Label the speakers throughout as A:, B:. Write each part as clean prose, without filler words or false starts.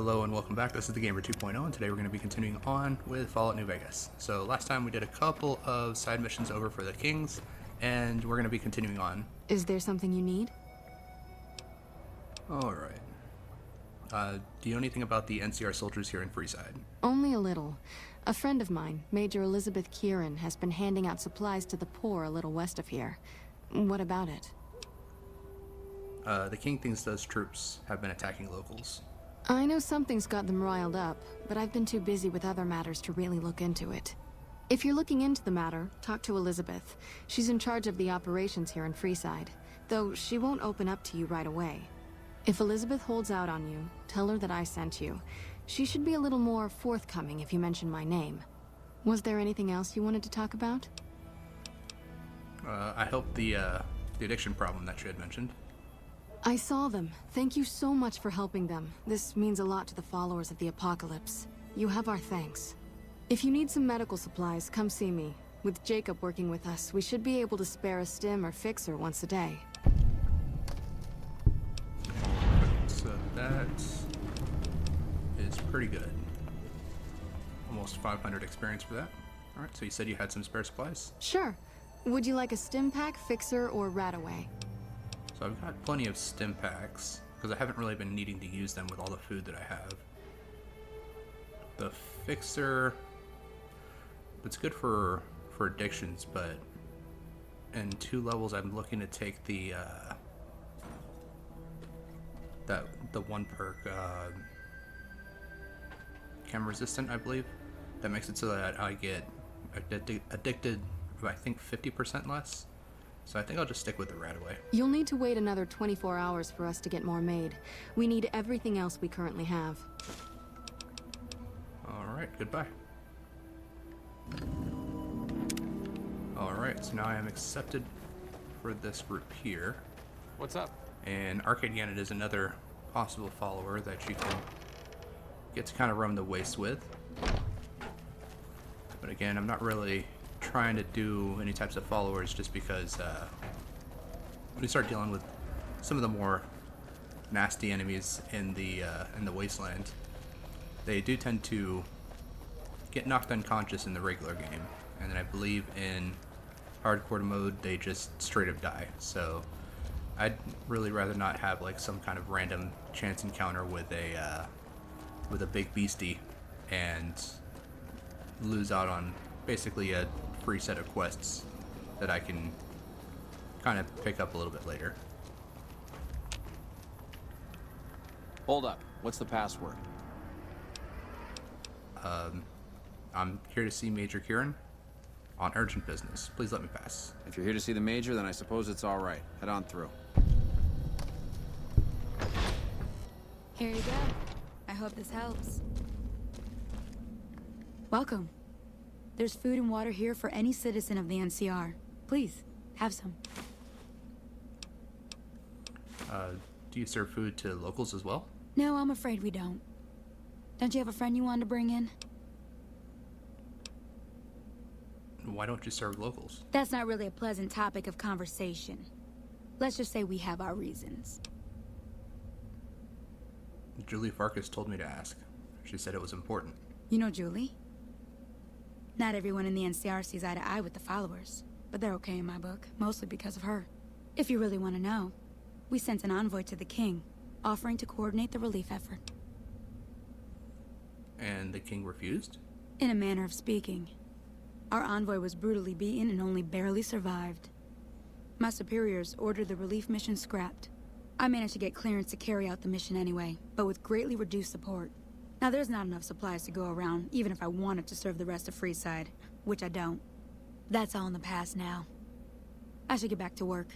A: Hello and welcome back. This is the Gamer 2.0 and today we're going to be continuing on with Fallout New Vegas. So last time we did a couple of side missions over for the Kings and we're going to be continuing on.
B: Is there something you need?
A: Alright. Do you know anything about the NCR soldiers here in Freeside?
B: Only a little. A friend of mine, Major Elizabeth Kieran, has been handing out supplies to the poor a little west of here. What about it?
A: The King thinks those troops have been attacking locals.
B: I know something's got them riled up, but I've been too busy with other matters to really look into it. If you're looking into the matter, talk to Elizabeth. She's in charge of the operations here in Freeside, though she won't open up to you right away. If Elizabeth holds out on you, tell her that I sent you. She should be a little more forthcoming if you mention my name. Was there anything else you wanted to talk about?
A: I helped the addiction problem that you had mentioned.
B: I saw them. Thank you so much for helping them. This means a lot to the followers of the apocalypse. You have our thanks. If you need some medical supplies, come see me. With Jacob working with us, we should be able to spare a stim or fixer once a day.
A: So that is pretty good. Almost 500 experience for that. Alright, so you said you had some spare supplies?
B: Sure. Would you like a stim pack, fixer, or rataway?
A: So I've got plenty of stim packs, because I haven't really been needing to use them with all the food that I have. The fixer, it's good for addictions, but in 2 levels I'm looking to take the the one perk, chem resistant, I believe, that makes it so that I get addicted I think 50% less. So I think I'll just stick with the Radaway.
B: You'll need to wait another 24 hours for us to get more made. We need everything else we currently have.
A: Alright, goodbye. Alright, so now I am accepted for this group here.
C: What's up?
A: And Arcade Gannet is another possible follower that you can get to kind of roam the waste with. But again, I'm not really trying to do any types of followers just because when you start dealing with some of the more nasty enemies in the wasteland, they do tend to get knocked unconscious in the regular game, and then I believe in hardcore mode they just straight up die. So I'd really rather not have like some kind of random chance encounter with a big beastie and lose out on basically a free set of quests that I can kind of pick up a little bit later.
C: Hold up. What's the password?
A: I'm here to see Major Kieran on urgent business. Please let me pass.
C: If you're here to see the Major, then I suppose it's all right. Head on through.
D: Here you go. I hope this helps. Welcome. There's food and water here for any citizen of the NCR. Please, have some.
A: Do you serve food to locals as well?
D: No, I'm afraid we don't. Don't you have a friend you wanted to bring in?
A: Why don't you serve locals?
D: That's not really a pleasant topic of conversation. Let's just say we have our reasons.
A: Julie Farkas told me to ask. She said it was important.
D: You know Julie? Not everyone in the NCR sees eye to eye with the followers, but they're okay in my book, mostly because of her. If you really want to know, we sent an envoy to the king, offering to coordinate the relief effort.
A: And the king refused?
D: In a manner of speaking. Our envoy was brutally beaten and only barely survived. My superiors ordered the relief mission scrapped. I managed to get clearance to carry out the mission anyway, but with greatly reduced support. Now there's not enough supplies to go around, even if I wanted to serve the rest of Freeside, which I don't. That's all in the past now. I should get back to work.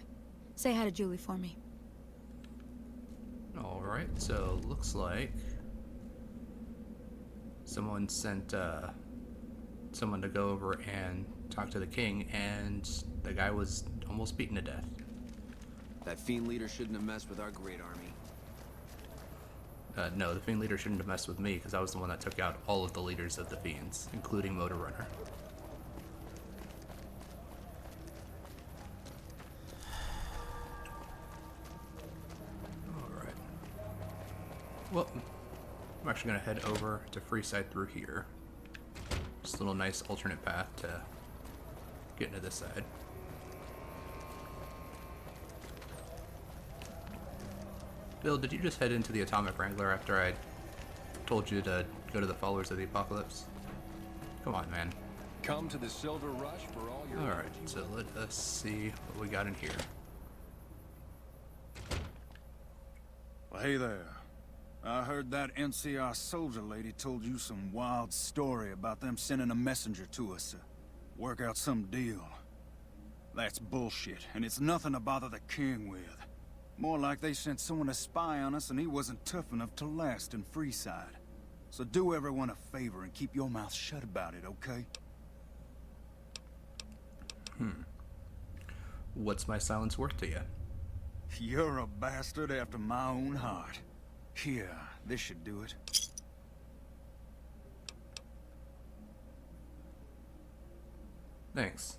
D: Say hi to Julie for me.
A: Alright, so looks like someone sent someone to go over and talk to the king, and the guy was almost beaten to death.
C: That fiend leader shouldn't have messed with our great army.
A: No, the Fiend leader shouldn't have messed with me, because I was the one that took out all of the leaders of the Fiends, including Motor Runner. Alright. Well, I'm actually going to head over to Freeside through here. Just a little nice alternate path to get into this side. Bill, did you just head into the Atomic Wrangler after I told you to go to the Followers of the Apocalypse? Come on, man.
E: Come to the Silver Rush for all your...
A: Alright, so let us see what we got in here.
F: Well, hey there. I heard that NCR soldier lady told you some wild story about them sending a messenger to us to work out some deal. That's bullshit, and it's nothing to bother the king with. More like they sent someone to spy on us and he wasn't tough enough to last in Freeside. So do everyone a favor and keep your mouth shut about it, okay?
A: What's my silence worth to you?
F: You're a bastard after my own heart. Here, this should do it.
A: Thanks.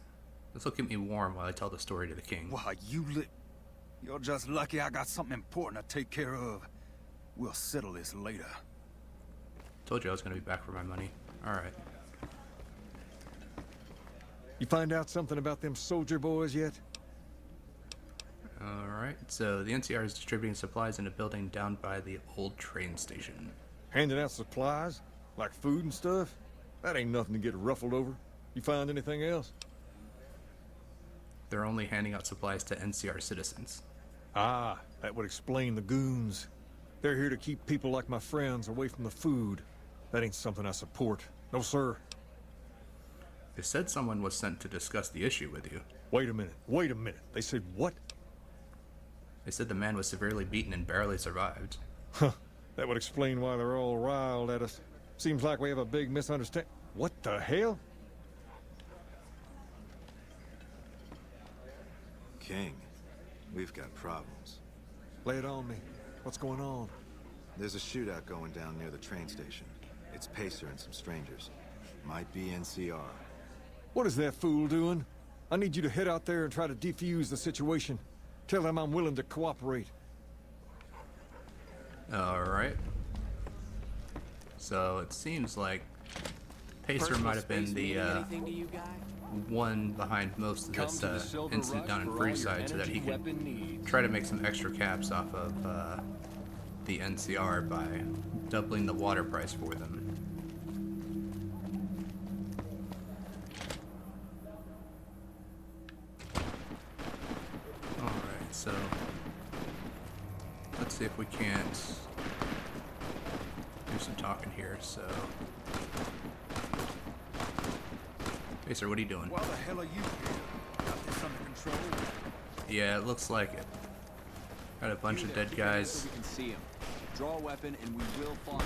A: This will keep me warm while I tell the story to the king.
F: Why, You're just lucky I got something important to take care of. We'll settle this later.
A: Told you I was going to be back for my money. Alright.
G: You find out something about them soldier boys yet?
A: Alright, so the NCR is distributing supplies in a building down by the old train station.
G: Handing out supplies? Like food and stuff? That ain't nothing to get ruffled over. You find anything else?
A: They're only handing out supplies to NCR citizens.
G: Ah, that would explain the goons. They're here to keep people like my friends away from the food. That ain't something I support. No, sir.
A: They said someone was sent to discuss the issue with you.
G: Wait a minute. They said what?
A: They said the man was severely beaten and barely survived.
G: Huh, that would explain why they're all riled at us. Seems like we have a big misunderstanding. What the hell?
H: King, we've got problems.
G: Lay it on me. What's going on?
H: There's a shootout going down near the train station. It's Pacer and some strangers. Might be NCR.
G: What is that fool doing? I need you to head out there and try to defuse the situation. Tell them I'm willing to cooperate.
A: Alright. So it seems like Pacer
E: Personal
A: might have been
E: space
A: the
E: meaning anything to you, guy?
A: one behind most of
E: Come
A: this
E: to the Silver
A: incident
E: Rush
A: down in
E: for all your
A: Freeside so that he
E: energy
A: can
E: weapon needs.
A: try to make some extra caps off of the NCR by doubling the water price for them. Alright, so let's see if we can't do some talking here, so Pacer, what are you doing?
F: Why the hell are you here? Got this under control?
A: Yeah, it looks like it. Got a bunch of dead
C: Keep your hands
A: guys.
C: so we can see him. Draw a weapon and we will fire.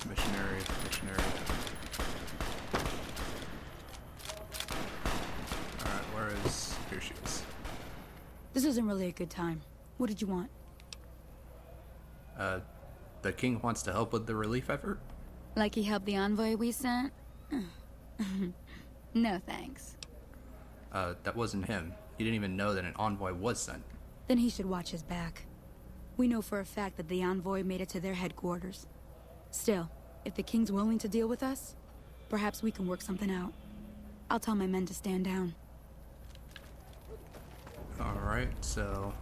A: Missionary. Alright, where is... Here she is.
D: This isn't really a good time. What did you want?
A: The king wants to help with the relief effort?
D: Like he helped the envoy we sent? No thanks.
A: That wasn't him. He didn't even know that an envoy was sent.
D: Then he should watch his back. We know for a fact that the envoy made it to their headquarters. Still, if the king's willing to deal with us, perhaps we can work something out. I'll tell my men to stand down.
A: Alright, so...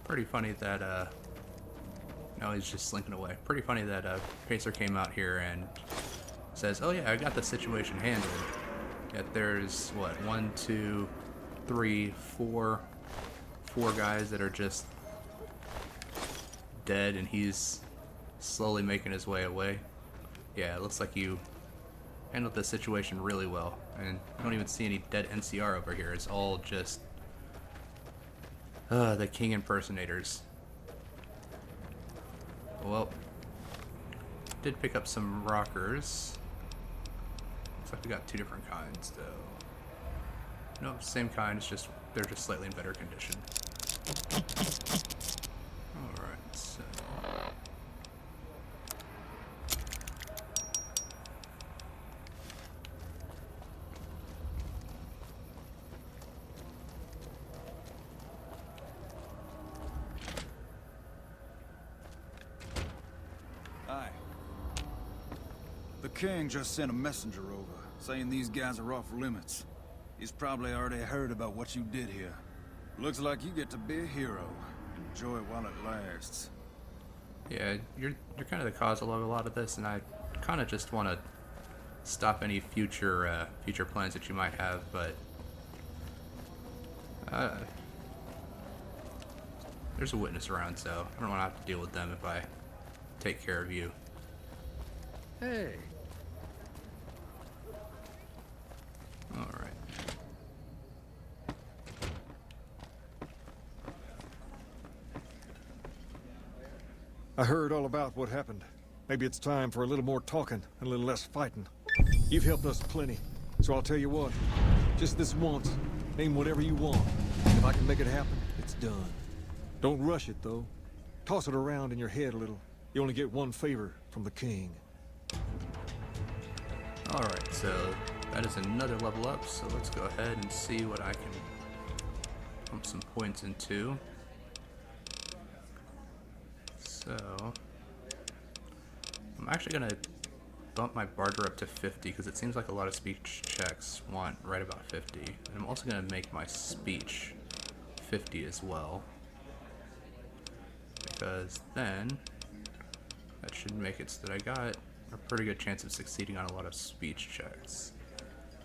A: Pretty funny that, no, he's just slinking away. Pretty funny that, Pacer came out here and says, oh yeah, I got the situation handled. Yet there's, what, 1, 2, 3, 4 guys that are just dead and he's slowly making his way away. Yeah, it looks like you handled the situation really well. And I don't even see any dead NCR over here. It's all just the king impersonators. Well, did pick up some rockers. Looks like we got 2 different kinds, though. Nope, same kind. It's just they're just slightly in better condition. All right, so.
F: king just sent a messenger over, saying these guys are off limits. He's probably already heard about what you did here. Looks like you get to be a hero. Enjoy it while it lasts.
A: Yeah, you're kind of the cause of a lot of this, and I kind of just want to stop any future plans that you might have, but there's a witness around, so I don't want to have to deal with them if I take care of you.
I: Hey.
A: All right.
G: I heard all about what happened. Maybe it's time for a little more talking and a little less fighting. You've helped us plenty, so I'll tell you what. Just this once, name whatever you want. And if I can make it happen, it's done. Don't rush it, though. Toss it around in your head a little. You only get one favor from the king.
A: Alright, so that is another level up, so let's go ahead and see what I can pump some points into. So, I'm actually going to bump my barter up to 50 because it seems like a lot of speech checks want right about 50. And I'm also going to make my speech 50 as well, because then that should make it so that I got a pretty good chance of succeeding on a lot of speech checks.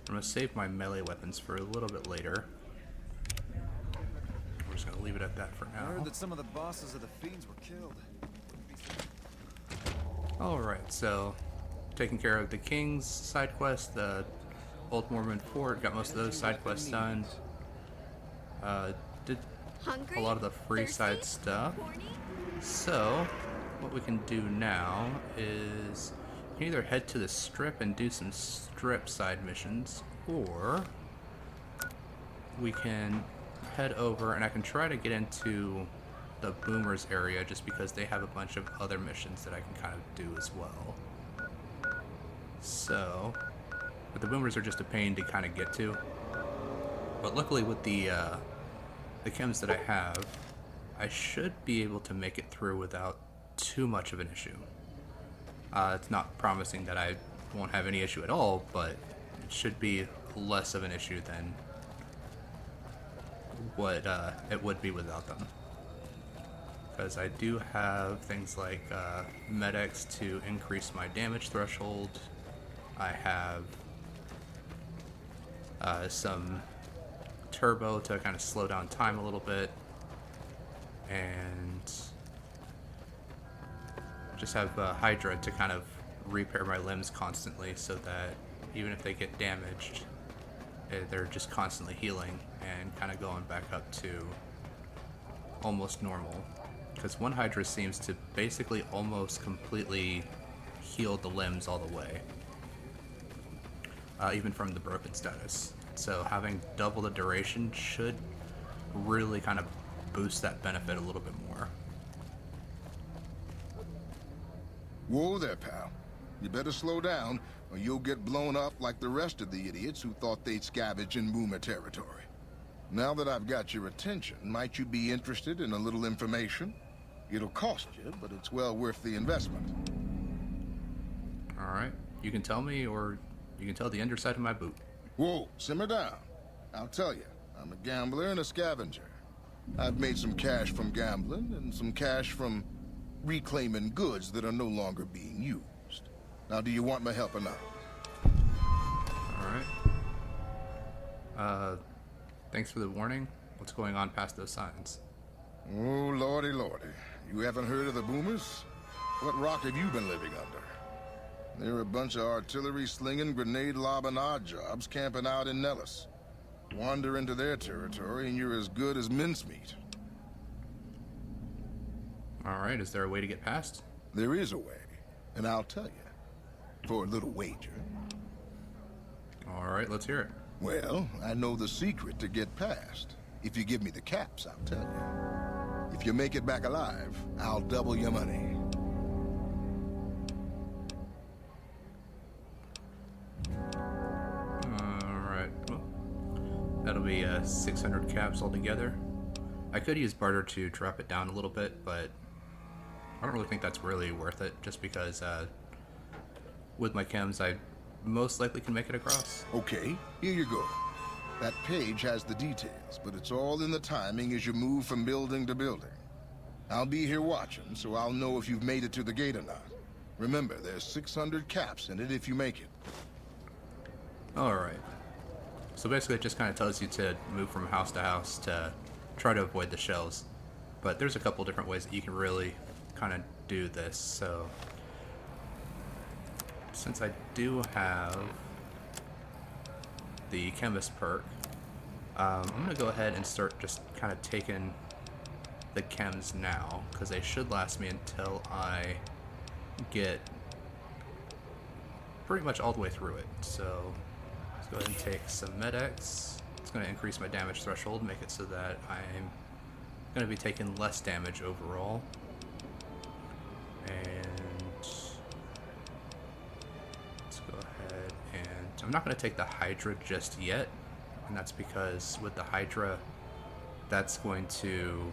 A: I'm going to save my melee weapons for a little bit later. We're just going to leave it at that for
F: I heard
A: now.
F: that some of the bosses of the fiends were killed.
A: Alright, so taking care of the King's side quest, the Old Mormon Fort, got most of those side quests done. Did a lot of the free side stuff. So, what we can do now is we can either head to the strip and do some strip side missions, or we can head over and I can try to get into the Boomers area just because they have a bunch of other missions that I can kind of do as well. So, but the Boomers are just a pain to kind of get to. But luckily with the chems that I have, I should be able to make it through without too much of an issue. It's not promising that I won't have any issue at all, but it should be less of an issue than what it would be without them. Because I do have things like Med-X to increase my damage threshold. I have some Turbo to kind of slow down time a little bit. And just have Hydra to kind of repair my limbs constantly so that even if they get damaged, they're just constantly healing and kind of going back up to almost normal. Because one Hydra seems to basically almost completely heal the limbs all the way, even from the broken status. So having double the duration should really kind of boost that benefit a little bit more.
J: Whoa there, pal. You better slow down, or you'll get blown up like the rest of the idiots who thought they'd scavenge in Boomer territory. Now that I've got your attention, might you be interested in a little information? It'll cost you, but it's well worth the investment.
A: Alright, you can tell me, or you can tell the underside of my boot.
J: Whoa, simmer down. I'll tell you, I'm a gambler and a scavenger. I've made some cash from gambling, and some cash from reclaiming goods that are no longer being used. Now, do you want my help or not?
A: Alright. Thanks for the warning. What's going on past those signs?
J: Oh, lordy, lordy. You haven't heard of the Boomers? What rock have you been living under? They're a bunch of artillery-slinging, grenade-lobbing odd jobs camping out in Nellis. Wander into their territory and you're as good as mincemeat.
A: Alright, is there a way to get past?
J: There is a way, and I'll tell you. For a little wager.
A: Alright, let's hear it.
J: Well, I know the secret to get past. If you give me the caps, I'll tell you. If you make it back alive, I'll double your money.
A: Alright, well, that'll be 600 caps altogether. I could use barter to drop it down a little bit, but I don't really think that's really worth it, just because with my chems, I most likely can make it across.
J: Okay, here you go. That page has the details, but it's all in the timing as you move from building to building. I'll be here watching, so I'll know if you've made it to the gate or not. Remember, there's 600 caps in it if you make it.
A: Alright. So basically it just kind of tells you to move from house to house to try to avoid the shells. But there's a couple different ways that you can really kind of do this, so... Since I do have the chemist perk, I'm going to go ahead and start just kind of taking the chems now, because they should last me until I get pretty much all the way through it. So let's go ahead and take some Med-X. It's going to increase my damage threshold, make it so that I'm going to be taking less damage overall. And let's go ahead and I'm not going to take the Hydra just yet, and that's because with the Hydra, that's going to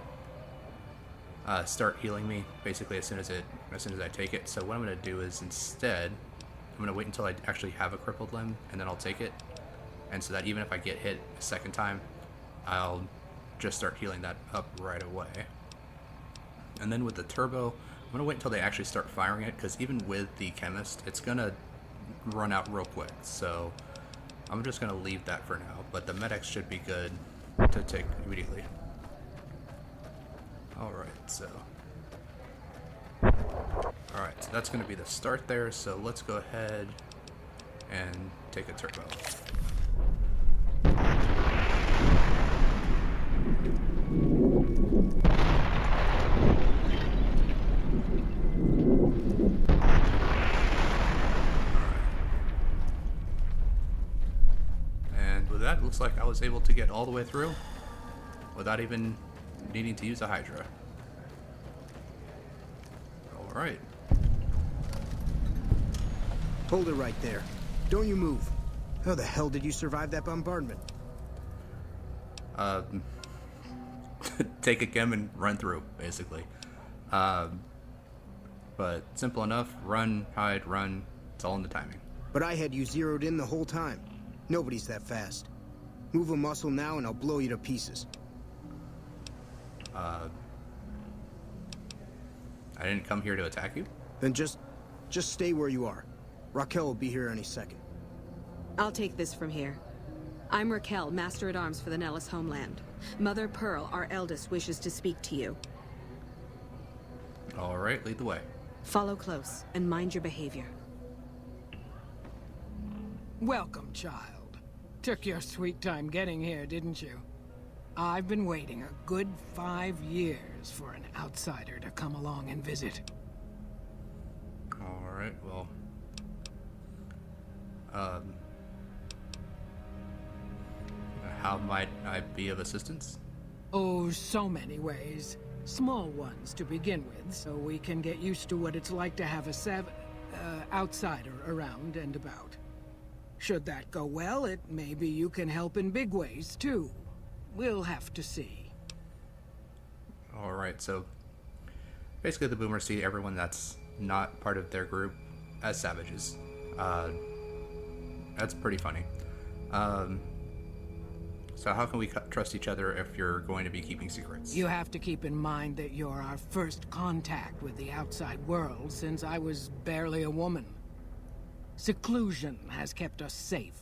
A: start healing me basically as soon as I take it. So what I'm going to do is instead, I'm going to wait until I actually have a crippled limb, and then I'll take it. And so that even if I get hit a second time, I'll just start healing that up right away. And then with the turbo, I'm going to wait until they actually start firing it, because even with the chemist, it's going to run out real quick. So I'm just going to leave that for now, but the Med-X should be good to take immediately. Alright, so that's going to be the start there, so let's go ahead and take a turbo. And with that, it looks like I was able to get all the way through without even needing to use a Hydra. Alright.
K: Hold it right there. Don't you move. How the hell did you survive that bombardment?
A: Take a chem and run through, basically. But simple enough. Run, hide, run. It's all in the timing.
K: But I had you zeroed in the whole time. Nobody's that fast. Move a muscle now and I'll blow you to pieces.
A: I didn't come here to attack you.
K: Then just stay where you are. Raquel will be here any second.
L: I'll take this from here. I'm Raquel, Master-at-Arms for the Nellis homeland. Mother Pearl, our eldest, wishes to speak to you.
A: Alright, lead the way.
L: Follow close, and mind your behavior.
M: Welcome, child. Took your sweet time getting here, didn't you? I've been waiting a good 5 years for an outsider to come along and visit.
A: Alright, well... how might I be of assistance?
M: Oh, so many ways. Small ones to begin with, so we can get used to what it's like to have a outsider around and about. Should that go well, maybe you can help in big ways, too. We'll have to see.
A: Alright, so... basically the Boomers see everyone that's not part of their group as savages. That's pretty funny. So how can we trust each other if you're going to be keeping secrets?
M: You have to keep in mind that you're our first contact with the outside world since I was barely a woman. Seclusion has kept us safe,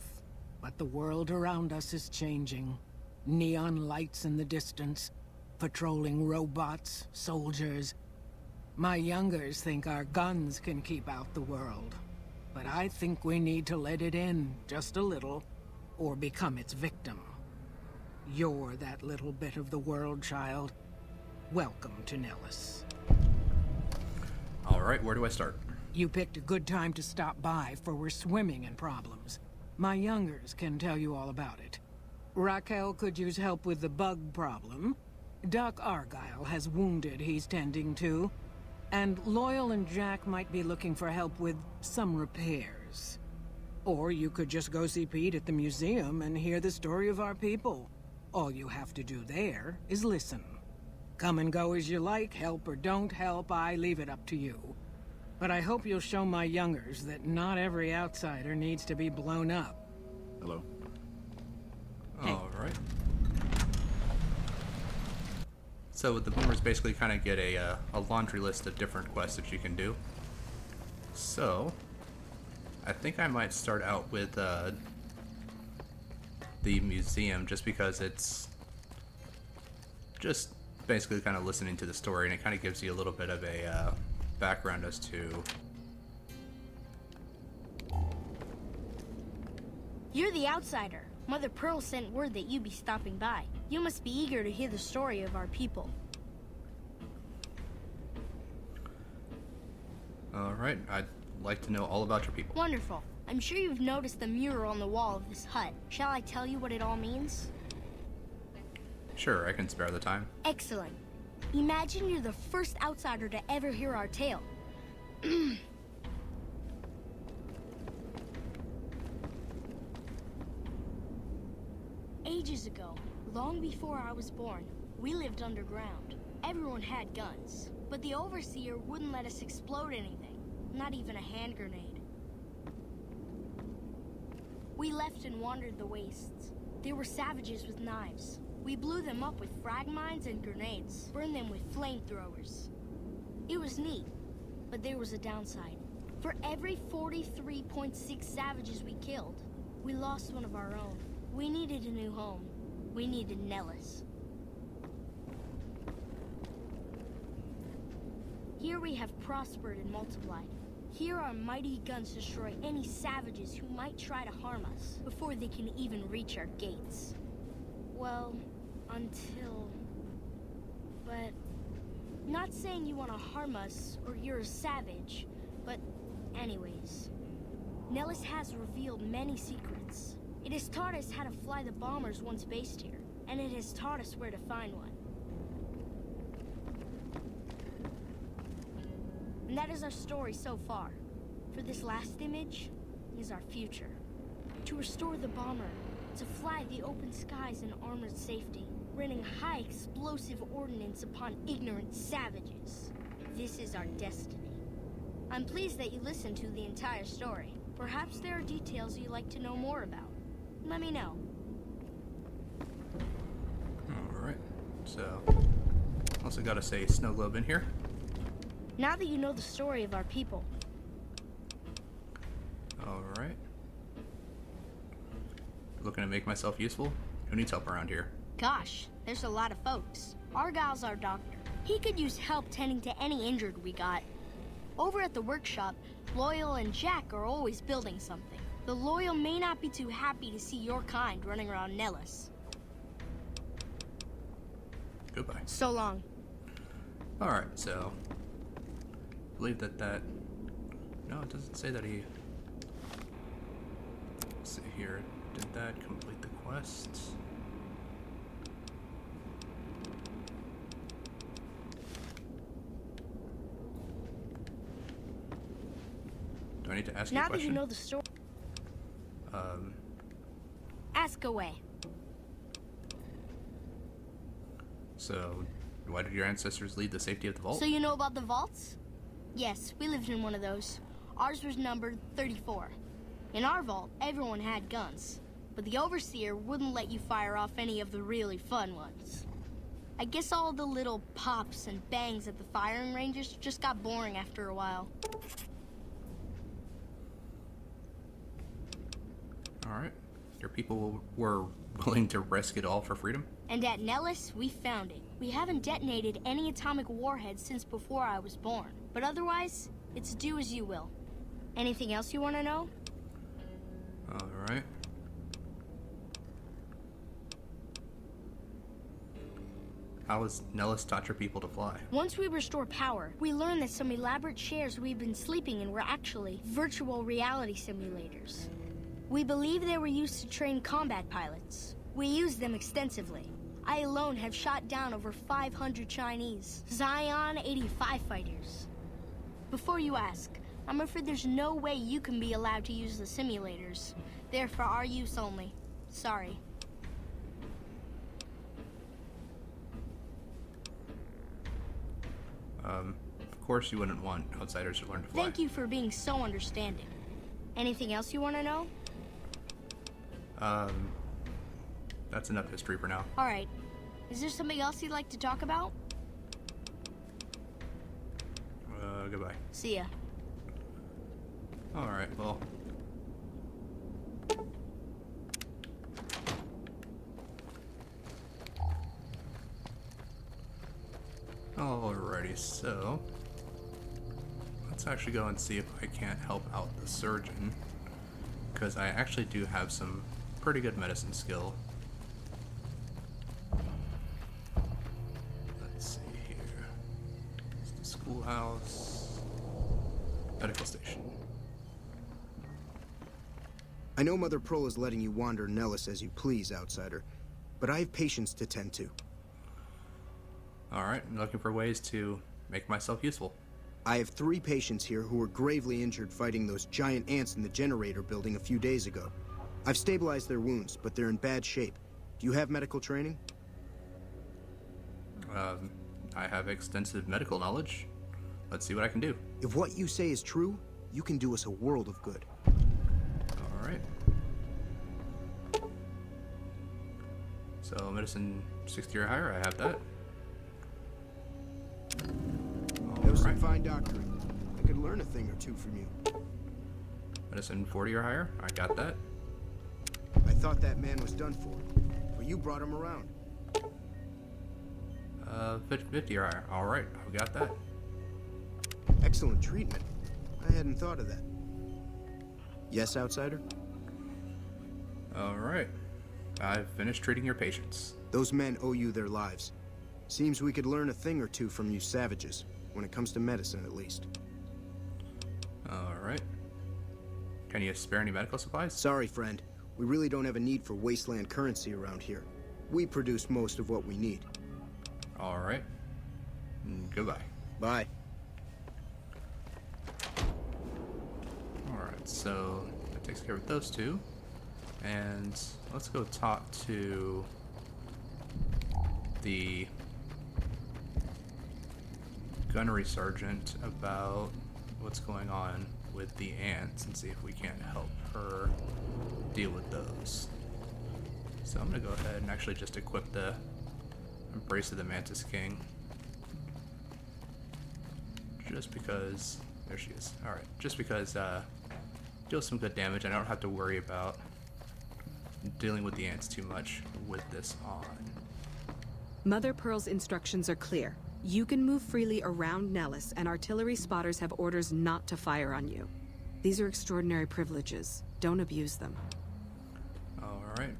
M: but the world around us is changing. Neon lights in the distance, patrolling robots, soldiers. My youngers think our guns can keep out the world, but I think we need to let it in just a little, or become its victim. You're that little bit of the world, child. Welcome to Nellis.
A: Alright, where do I start?
M: You picked a good time to stop by, for we're swimming in problems. My youngers can tell you all about it. Raquel could use help with the bug problem. Doc Argyle has wounded he's tending to. And Loyal and Jack might be looking for help with some repairs. Or you could just go see Pete at the museum and hear the story of our people. All you have to do there is listen. Come and go as you like, help or don't help, I leave it up to you. But I hope you'll show my youngers that not every outsider needs to be blown up.
F: Hello?
A: Alright. So the boomers basically kind of get a laundry list of different quests that you can do. So, I think I might start out with the museum, just because it's just basically kind of listening to the story, and it kind of gives you a little bit of a background as to...
N: You're the outsider. Mother Pearl sent word that you'd be stopping by. You must be eager to hear the story of our people.
A: Alright, I'd like to know all about your people.
N: Wonderful. I'm sure you've noticed the mural on the wall of this hut. Shall I tell you what it all means?
A: Sure, I can spare the time.
N: Excellent. Imagine you're the first outsider to ever hear our tale. Ages ago, long before I was born, we lived underground. Everyone had guns, but the Overseer wouldn't let us explode anything, not even a hand grenade. We left and wandered the wastes. There were savages with knives. We blew them up with frag mines and grenades, burned them with flamethrowers. It was neat, but there was a downside. For every 43.6 savages we killed, we lost one of our own. We needed a new home. We needed Nellis. Here we have prospered and multiplied. Here our mighty guns destroy any savages who might try to harm us before they can even reach our gates. Well, until... But... Not saying you want to harm us or you're a savage, but anyways. Nellis has revealed many secrets. It has taught us how to fly the bombers once based here, and it has taught us where to find one. And that is our story so far. For this last image is our future. To restore the bomber, to fly the open skies in armored safety, raining high explosive ordnance upon ignorant savages. This is our destiny. I'm pleased that you listened to the entire story. Perhaps there are details you'd like to know more about. Let me know.
A: Alright, so... Also gotta say snow globe in here.
N: Now that you know the story of our people.
A: Alright. Looking to make myself useful? Who needs help around here?
N: Gosh, there's a lot of folks. Argyle's our doctor. He could use help tending to any injured we got. Over at the workshop, Loyal and Jack are always building something. The Loyal may not be too happy to see your kind running around Nellis.
A: Goodbye.
N: So long.
A: Alright, so... I believe that... No, it doesn't say that he... Let's see here. Did that complete the quest? Do I need to ask you a
N: Now that
A: question?
N: you know the story... Ask away.
A: So, why did your ancestors leave the safety of the vault?
N: So you know about the vaults? Yes, we lived in one of those. Ours was numbered 34. In our vault, everyone had guns, but the Overseer wouldn't let you fire off any of the really fun ones. I guess all the little pops and bangs at the firing ranges just got boring after a while.
A: Alright. Your people were willing to risk it all for freedom?
N: And at Nellis, we found it. We haven't detonated any atomic warheads since before I was born. But otherwise, it's do as you will. Anything else you want to know?
A: Alright. How has Nellis taught your people to fly?
N: Once we restore power, we learned that some elaborate chairs we've been sleeping in were actually virtual reality simulators. We believe they were used to train combat pilots. We used them extensively. I alone have shot down over 500 Chinese Zion 85 fighters. Before you ask, I'm afraid there's no way you can be allowed to use the simulators. They're for our use only. Sorry.
A: Of course you wouldn't want outsiders to learn to fly.
N: Thank you for being so understanding. Anything else you want to know?
A: That's enough history for now.
N: Alright. Is there something else you'd like to talk about?
A: Goodbye.
N: See ya.
A: Alright, well. Alrighty, so let's actually go and see if I can't help out the surgeon, because I actually do have some pretty good medicine skill. Let's see here. It's the schoolhouse, medical station.
K: I know Mother Pearl is letting you wander Nellis as you please, outsider, but I have patients to tend to.
A: Alright, I'm looking for ways to make myself useful.
K: I have 3 patients here who were gravely injured fighting those giant ants in the generator building a few days ago. I've stabilized their wounds, but they're in bad shape. Do you have medical training?
A: I have extensive medical knowledge. Let's see what I can do.
K: If what you say is true, you can do us a world of good.
A: Alright. So, medicine 60 or higher, I have that.
K: That was some fine doctoring. I could learn a thing or two from you.
A: Medicine 40 or higher, I got that.
K: I thought that man was done for, but you brought him around.
A: 50 or higher, alright, I've got that.
K: Excellent treatment. I hadn't thought of that. Yes, outsider?
A: Alright. I've finished treating your patients.
K: Those men owe you their lives. Seems we could learn a thing or two from you savages, when it comes to medicine at least.
A: Alright. Can you spare any medical supplies?
K: Sorry, friend. We really don't have a need for wasteland currency around here. We produce most of what we need.
A: Alright. Goodbye.
K: Bye.
A: Alright, so that takes care of those two. And let's go talk to the gunnery sergeant about what's going on with the ants and see if we can't help her deal with those. So I'm gonna go ahead and actually just equip the Embrace of the Mantis King. Just because, there she is. Alright, just because deals some good damage and I don't have to worry about dealing with the ants too much with this on.
L: Mother Pearl's instructions are clear. You can move freely around Nellis, and artillery spotters have orders not to fire on you. These are extraordinary privileges. Don't abuse them.
A: Alright.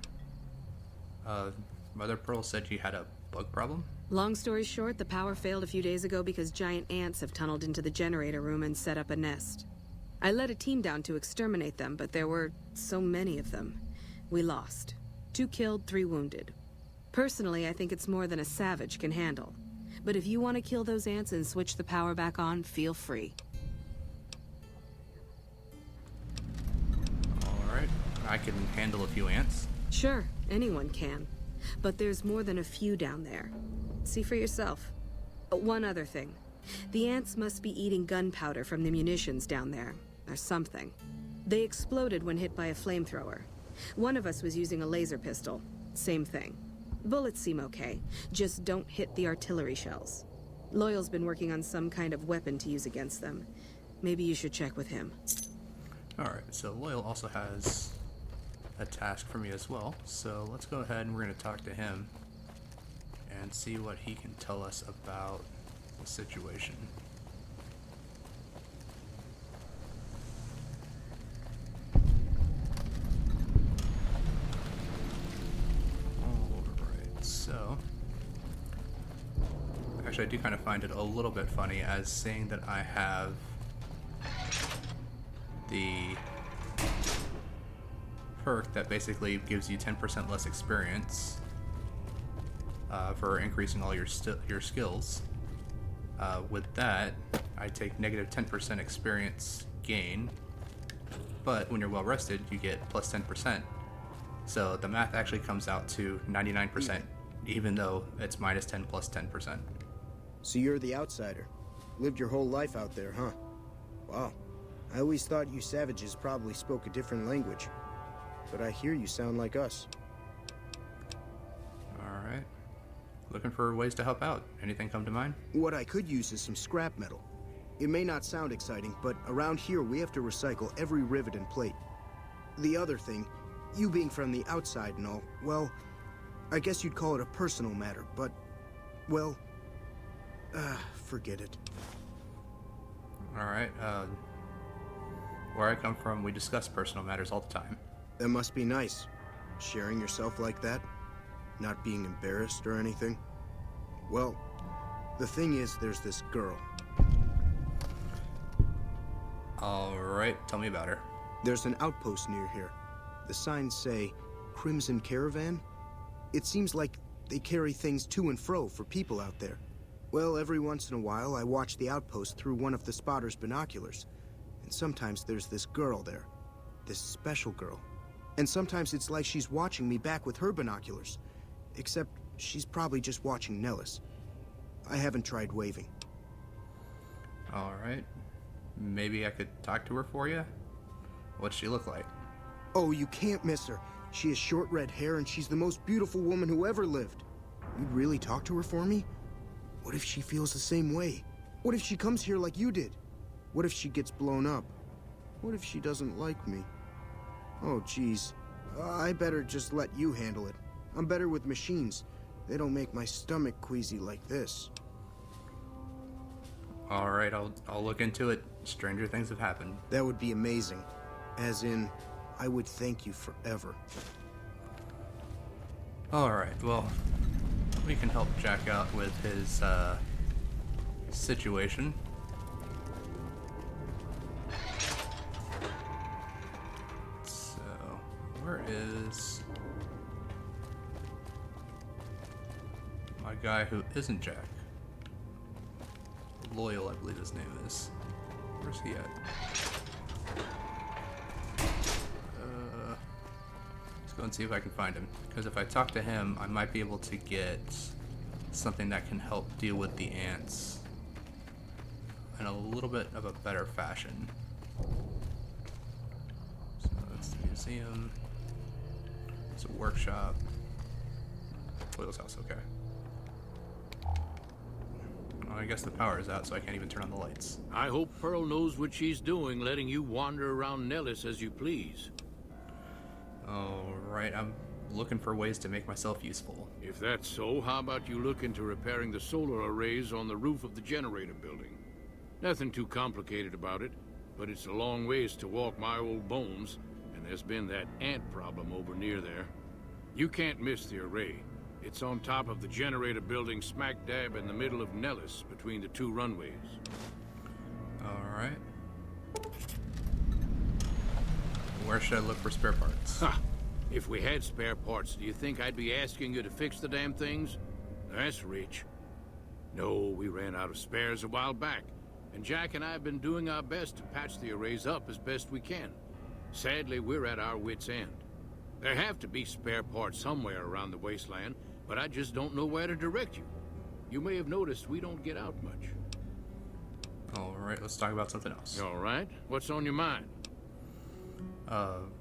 A: Mother Pearl said you had a bug problem?
L: Long story short, the power failed a few days ago because giant ants have tunneled into the generator room and set up a nest. I led a team down to exterminate them, but there were so many of them. We lost. 2 killed, 3 wounded. Personally, I think it's more than a savage can handle. But if you want to kill those ants and switch the power back on, feel free.
A: Alright. I can handle a few ants.
L: Sure, anyone can. But there's more than a few down there. See for yourself. One other thing. The ants must be eating gunpowder from the munitions down there, or something. They exploded when hit by a flamethrower. One of us was using a laser pistol. Same thing. Bullets seem okay. Just don't hit the artillery shells. Loyal's been working on some kind of weapon to use against them. Maybe you should check with him.
A: Alright, so Loyal also has a task for me as well. So let's go ahead and we're going to talk to him and see what he can tell us about the situation. Alright, so actually I do kind of find it a little bit funny as saying that I have the perk that basically gives you 10% less experience for increasing all your skills. With that, I take negative 10% experience gain, but when you're well rested, you get plus 10%. So the math actually comes out to 99%, even though it's minus 10 plus 10%.
K: So you're the outsider. Lived your whole life out there, huh? Wow. I always thought you savages probably spoke a different language. But I hear you sound like us.
A: Alright. Looking for ways to help out. Anything come to mind?
K: What I could use is some scrap metal. It may not sound exciting, but around here we have to recycle every rivet and plate. The other thing, you being from the outside and all, well, I guess you'd call it a personal matter, but, well, forget it.
A: Alright, where I come from, we discuss personal matters all the time.
K: That must be nice, sharing yourself like that, not being embarrassed or anything. Well, the thing is, there's this girl.
A: Alright, tell me about her.
K: There's an outpost near here. The signs say, Crimson Caravan? It seems like they carry things to and fro for people out there. Well, every once in a while, I watch the outpost through one of the spotter's binoculars. And sometimes there's this girl there. This special girl. And sometimes it's like she's watching me back with her binoculars. Except she's probably just watching Nellis. I haven't tried waving.
A: Alright. Maybe I could talk to her for you? What's she look like?
K: Oh, you can't miss her. She has short red hair and she's the most beautiful woman who ever lived. You'd really talk to her for me? What if she feels the same way? What if she comes here like you did? What if she gets blown up? What if she doesn't like me? Oh, geez. I better just let you handle it. I'm better with machines. They don't make my stomach queasy like this.
A: Alright, I'll look into it. Stranger things have happened.
K: That would be amazing. As in, I would thank you forever.
A: Alright, well, we can help Jack out with his, situation. So, where is my guy who isn't Jack? Loyal, I believe his name is. Where's he at? Let's go and see if I can find him. Because if I talk to him, I might be able to get something that can help deal with the ants in a little bit of a better fashion. So that's the museum. It's a workshop. Loyal's house, okay. I guess the power is out, so I can't even turn on the lights.
I: I hope Pearl knows what she's doing, letting you wander around Nellis as you please.
A: Alright, I'm looking for ways to make myself useful.
I: If that's so, how about you look into repairing the solar arrays on the roof of the generator building? Nothing too complicated about it, but it's a long ways to walk my old bones, and there's been that ant problem over near there. You can't miss the array. It's on top of the generator building smack dab in the middle of Nellis, between the two runways.
A: Alright. Where should I look for spare parts?
I: Ha! If we had spare parts, do you think I'd be asking you to fix the damn things? That's rich. No, we ran out of spares a while back, and Jack and I have been doing our best to patch the arrays up as best we can. Sadly, we're at our wits' end. There have to be spare parts somewhere around the wasteland, but I just don't know where to direct you. You may have noticed we don't get out much.
A: Alright, let's talk about something else.
I: Alright, what's on your mind?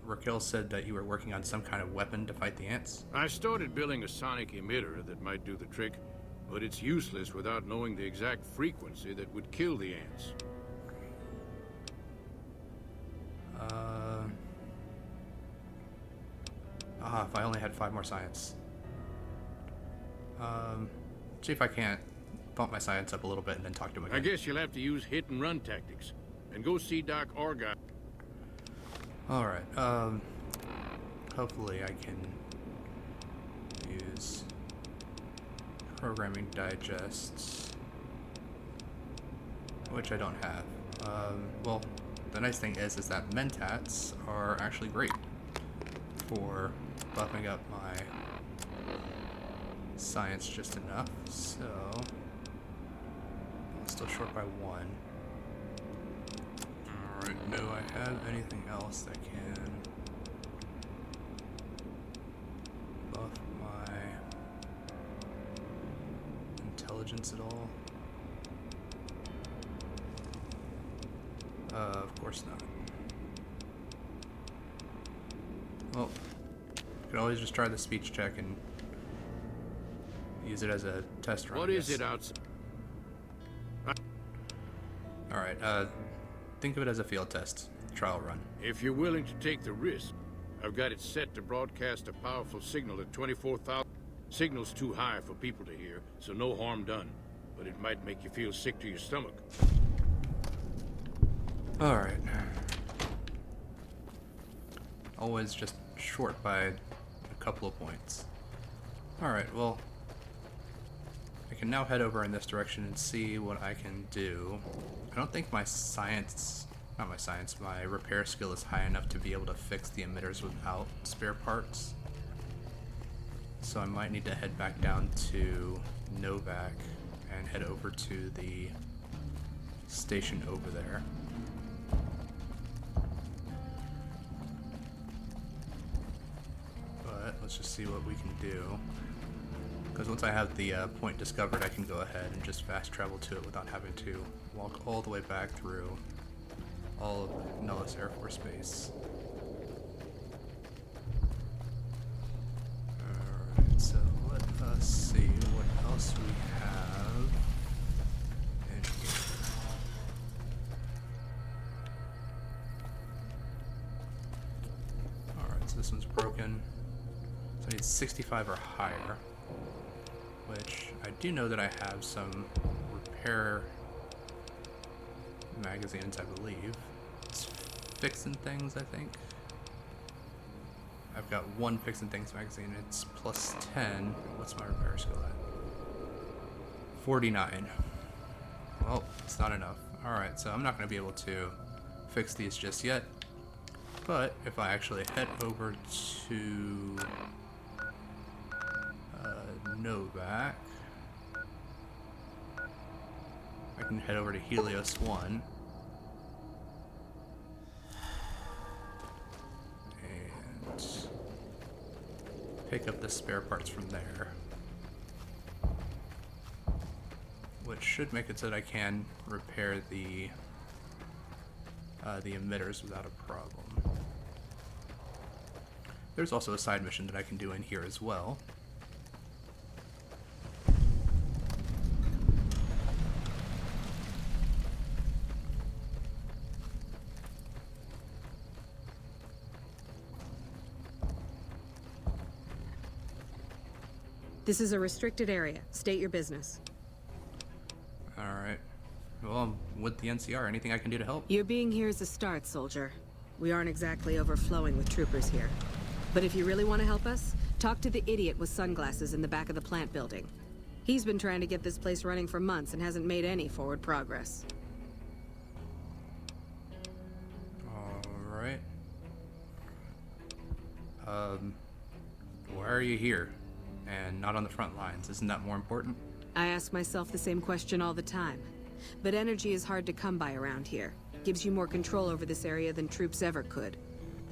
A: Raquel said that you were working on some kind of weapon to fight the ants.
I: I started building a sonic emitter that might do the trick, but it's useless without knowing the exact frequency that would kill the ants.
A: If I only had 5 more science. See if I can't bump my science up a little bit and then talk to him again.
I: I guess you'll have to use hit-and-run tactics, and go see Doc Argyle.
A: Alright, hopefully I can use programming digests, which I don't have. Well, the nice thing is that mentats are actually great for buffing up my science just enough, so I'm still short by 1. Alright, do I have anything else that can buff my intelligence at all? Of course not. Well, you could always just try the speech check and use it as a test run.
I: What is it outside?
A: Alright, think of it as a field test. Trial run.
I: If you're willing to take the risk, I've got it set to broadcast a powerful signal at 24,000. Signal's too high for people to hear, so no harm done. But it might make you feel sick to your stomach.
A: Alright. Always just short by a couple of points. Alright, well, I can now head over in this direction and see what I can do. I don't think my my repair skill is high enough to be able to fix the emitters without spare parts. So I might need to head back down to Novak and head over to the station over there. But let's just see what we can do. Because once I have the point discovered, I can go ahead and just fast travel to it without having to walk all the way back through all of Nellis Air Force Base. Alright, so let us see what else we have in here. Alright, so this one's broken. So I need 65 or higher. Which I do know that I have some repair magazines, I believe. It's fixing things, I think. I've got one fixing things magazine. It's plus 10. What's my repair skill at? 49. Well, it's not enough. Alright, so I'm not going to be able to fix these just yet. But if I actually head over to Novak, I can head over to Helios 1 and pick up the spare parts from there, which should make it so that I can repair the emitters without a problem. There's also a side mission that I can do in here as well.
L: This is a restricted area. State your business.
A: Alright. Well, I'm with the NCR. Anything I can do to help?
L: Your being here is a start, soldier. We aren't exactly overflowing with troopers here. But if you really want to help us, talk to the idiot with sunglasses in the back of the plant building. He's been trying to get this place running for months and hasn't made any forward progress.
A: Alright. Why are you here? And not on the front lines. Isn't that more important?
L: I ask myself the same question all the time. But energy is hard to come by around here. Gives you more control over this area than troops ever could.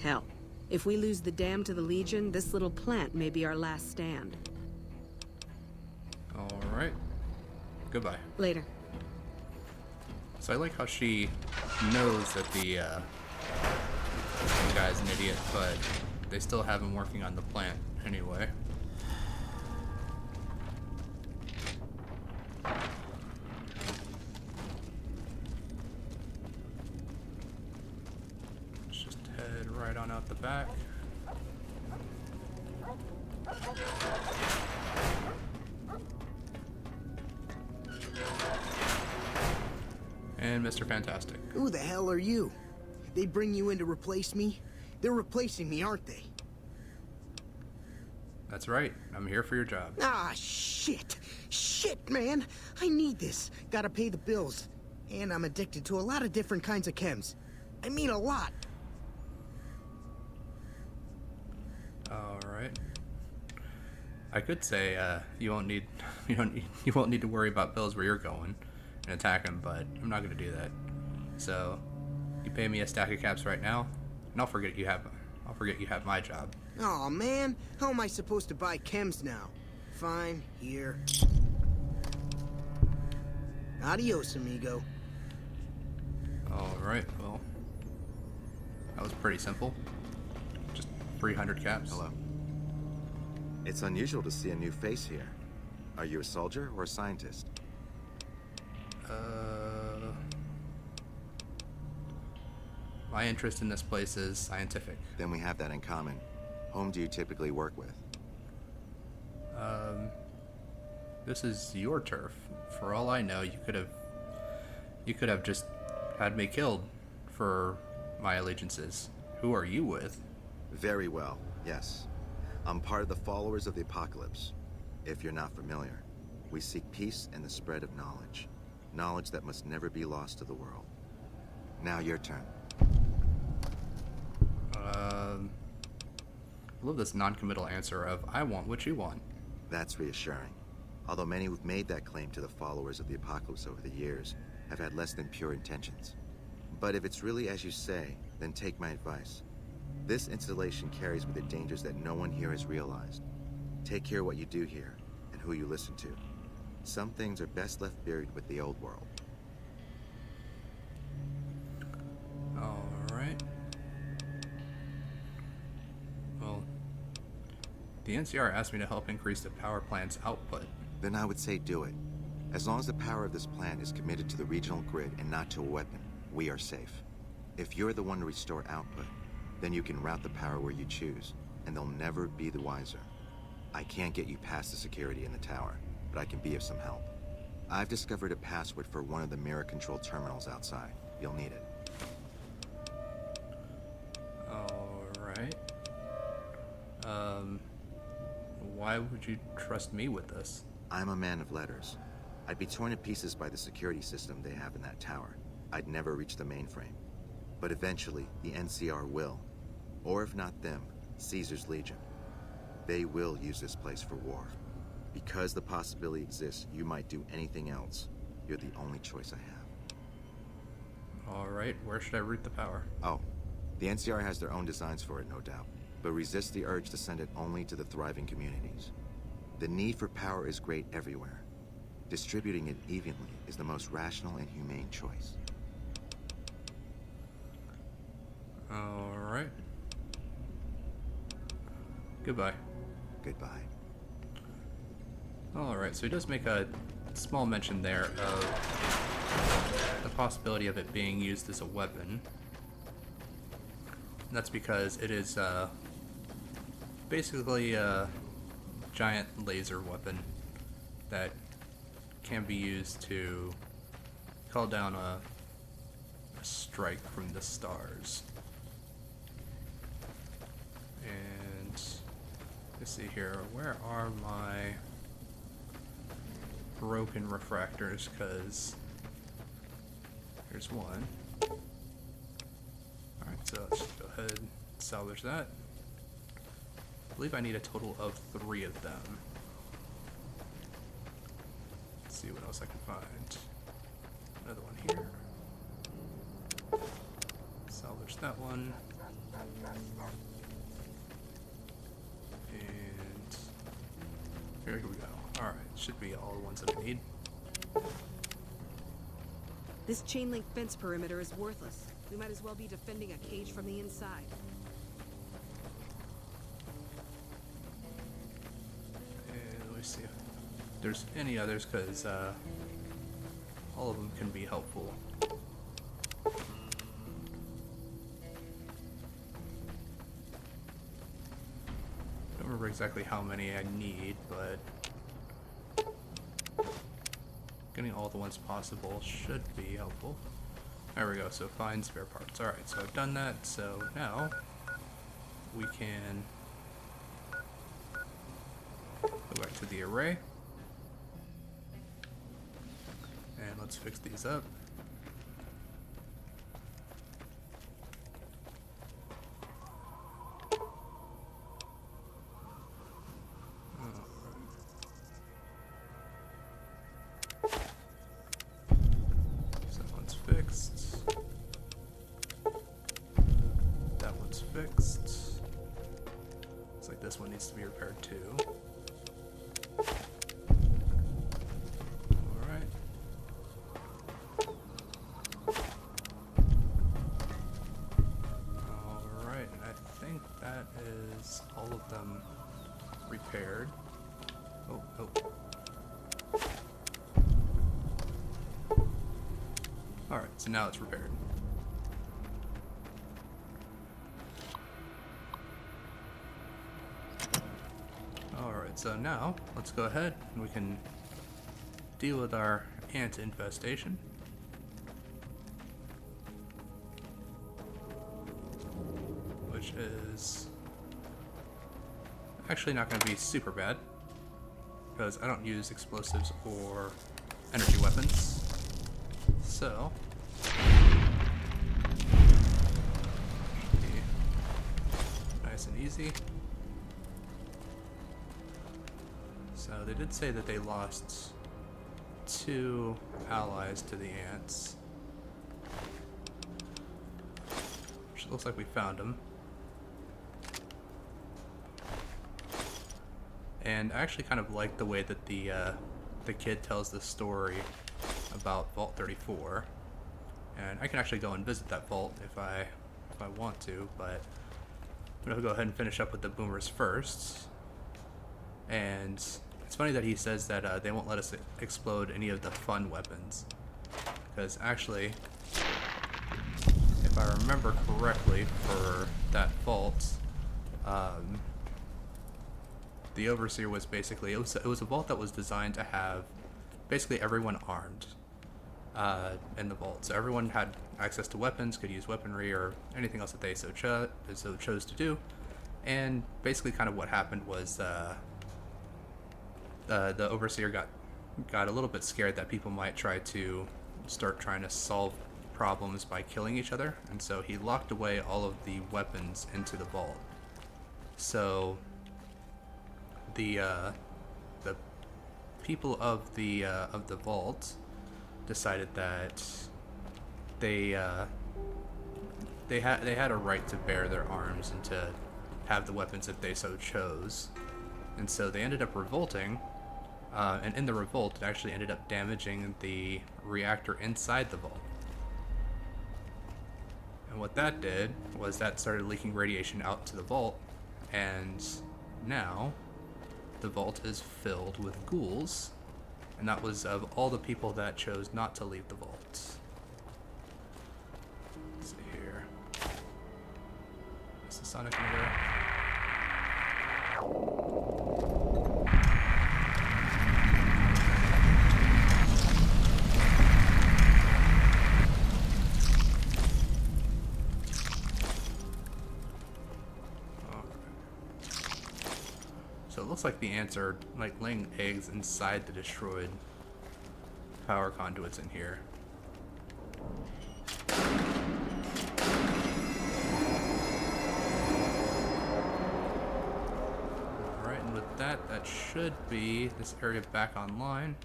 L: Hell, if we lose the dam to the Legion, this little plant may be our last stand.
A: Alright. Goodbye.
L: Later.
A: So I like how she knows that the guy's an idiot, but they still have him working on the plant anyway. Let's just head right on out the back. And Mr. Fantastic.
K: Who the hell are you? They bring you in to replace me? They're replacing me, aren't they?
A: That's right. I'm here for your job.
K: Ah, shit. Shit, man. I need this. Gotta pay the bills. And I'm addicted to a lot of different kinds of chems. I mean a lot.
A: Alright. I could say you won't need to worry about bills where you're going and attack them, but I'm not gonna do that. So you pay me a stack of caps right now, and I'll forget you have my job.
K: Aw, man. How am I supposed to buy chems now? Fine, here. Adios, amigo.
A: Alright, well. That was pretty simple. Just 300 caps.
H: Hello. It's unusual to see a new face here. Are you a soldier or a scientist?
A: My interest in this place is scientific.
H: Then we have that in common. Whom do you typically work with?
A: This is your turf. For all I know, you could have just had me killed for my allegiances. Who are you with?
H: Very well, yes. I'm part of the followers of the apocalypse. If you're not familiar, we seek peace and the spread of knowledge. Knowledge that must never be lost to the world. Now your turn.
A: I love this non-committal answer of, I want what you want.
H: That's reassuring. Although many who've made that claim to the followers of the apocalypse over the years have had less than pure intentions. But if it's really as you say, then take my advice. This installation carries with it dangers that no one here has realized. Take care what you do here and who you listen to. Some things are best left buried with the old world.
A: Alright. Well, the NCR asked me to help increase the power plant's output.
H: Then I would say do it. As long as the power of this plant is committed to the regional grid and not to a weapon, we are safe. If you're the one to restore output, then you can route the power where you choose, and they'll never be the wiser. I can't get you past the security in the tower, but I can be of some help. I've discovered a password for one of the mirror control terminals outside. You'll need it.
A: Alright. Why would you trust me with this?
H: I'm a man of letters. I'd be torn to pieces by the security system they have in that tower. I'd never reach the mainframe. But eventually, the NCR will. Or if not them, Caesar's Legion. They will use this place for war. Because the possibility exists you might do anything else, you're the only choice I have.
A: Alright, where should I route the power?
H: Oh, the NCR has their own designs for it, no doubt. But resist the urge to send it only to the thriving communities. The need for power is great everywhere. Distributing it evenly is the most rational and humane choice.
A: Alright. Goodbye.
H: Goodbye.
A: Alright, so he does make a small mention there of the possibility of it being used as a weapon. And that's because it is basically a giant laser weapon that can be used to call down a strike from the stars. And let's see here, where are my broken refractors? Because here's one. Alright, so let's just go ahead and salvage that. I believe I need a total of 3 of them. Let's see what else I can find. Another one here. Salvage that one. And here we go. Alright, should be all the ones that I need.
L: This chain link fence perimeter is worthless. We might as well be defending a cage from the inside.
A: And let me see if there's any others, because all of them can be helpful. Don't remember exactly how many I need, but getting all the ones possible should be helpful. There we go, so find spare parts. Alright, so I've done that, so now we can go back to the array. And let's fix these up. Fixed. Looks like this one needs to be repaired too. Alright. Oh. Alright, so now it's repaired. Alright, so now let's go ahead and we can deal with our ant infestation. Which is actually not going to be super bad, because I don't use explosives or energy weapons. So, should be nice and easy. So they did say that they lost 2 allies to the ants, which looks like we found them. And I actually kind of like the way that the kid tells the story about Vault 34, and I can actually go and visit that vault if I want to, but I'm gonna go ahead and finish up with the boomers first. And it's funny that he says that they won't let us explode any of the fun weapons, because actually, if I remember correctly, for that vault, the Overseer was basically, it was a vault that was designed to have basically everyone armed in the vault. So everyone had access to weapons, could use weaponry or anything else that they so chose to do. And basically kind of what happened was the Overseer got a little bit scared that people might try to start trying to solve problems by killing each other, and so he locked away all of the weapons into the vault. So the people of the vault decided that they had a right to bear their arms and to have the weapons if they so chose, and so they ended up revolting. And in the revolt, it actually ended up damaging the reactor inside the vault. And what that did was that started leaking radiation out to the vault, and now the vault is filled with ghouls, and that was of all the people that chose not to leave the vault. Let's see here. Is the sonic emitter? So it looks like the ants are like laying eggs inside the destroyed power conduits in here. Alright, and with that should be this area back online.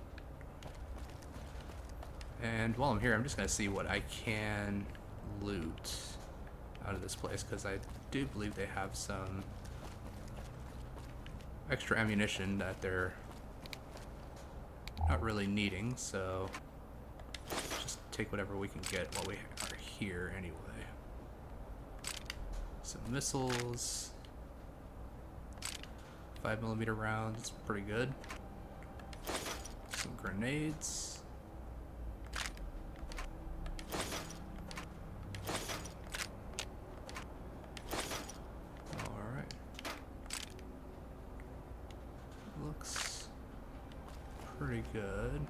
A: And while I'm here, I'm just going to see what I can loot out of this place, because I do believe they have some extra ammunition that they're not really needing, so just take whatever we can get while we are here anyway. Some missiles, 5mm rounds, it's pretty good. Some grenades. Looks pretty good.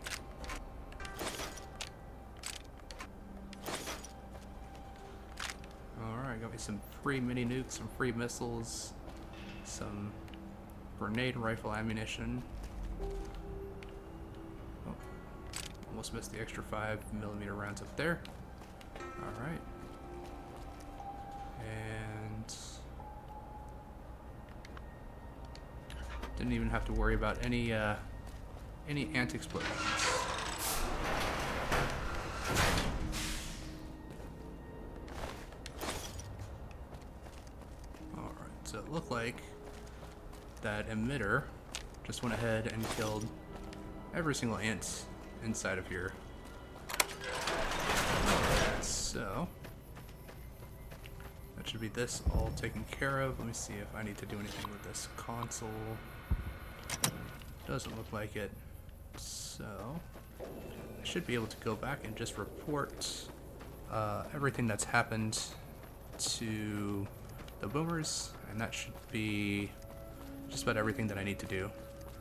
A: Alright, got me some free mini nukes, some free missiles, some grenade rifle ammunition. Oh, almost missed the extra 5mm rounds up there. Alright. And didn't even have to worry about any ant explosions. Alright, so it looked like that emitter just went ahead and killed every single ant inside of here. So that should be this all taken care of. Let me see if I need to do anything with this console. Doesn't look like it. So I should be able to go back and just report everything that's happened to the boomers, and that should be just about everything that I need to do,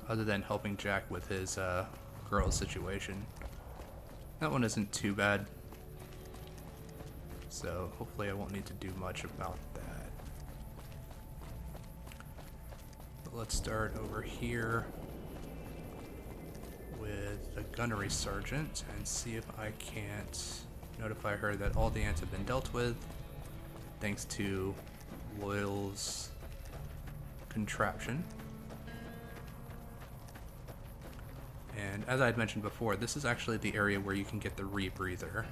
A: other than helping Jack with his girl situation. That one isn't too bad, so hopefully I won't need to do much about that. But let's start over here with the gunnery sergeant and see if I can't notify her that all the ants have been dealt with, thanks to Loyal's contraption. And as I had mentioned before, this is actually the area where you can get the rebreather.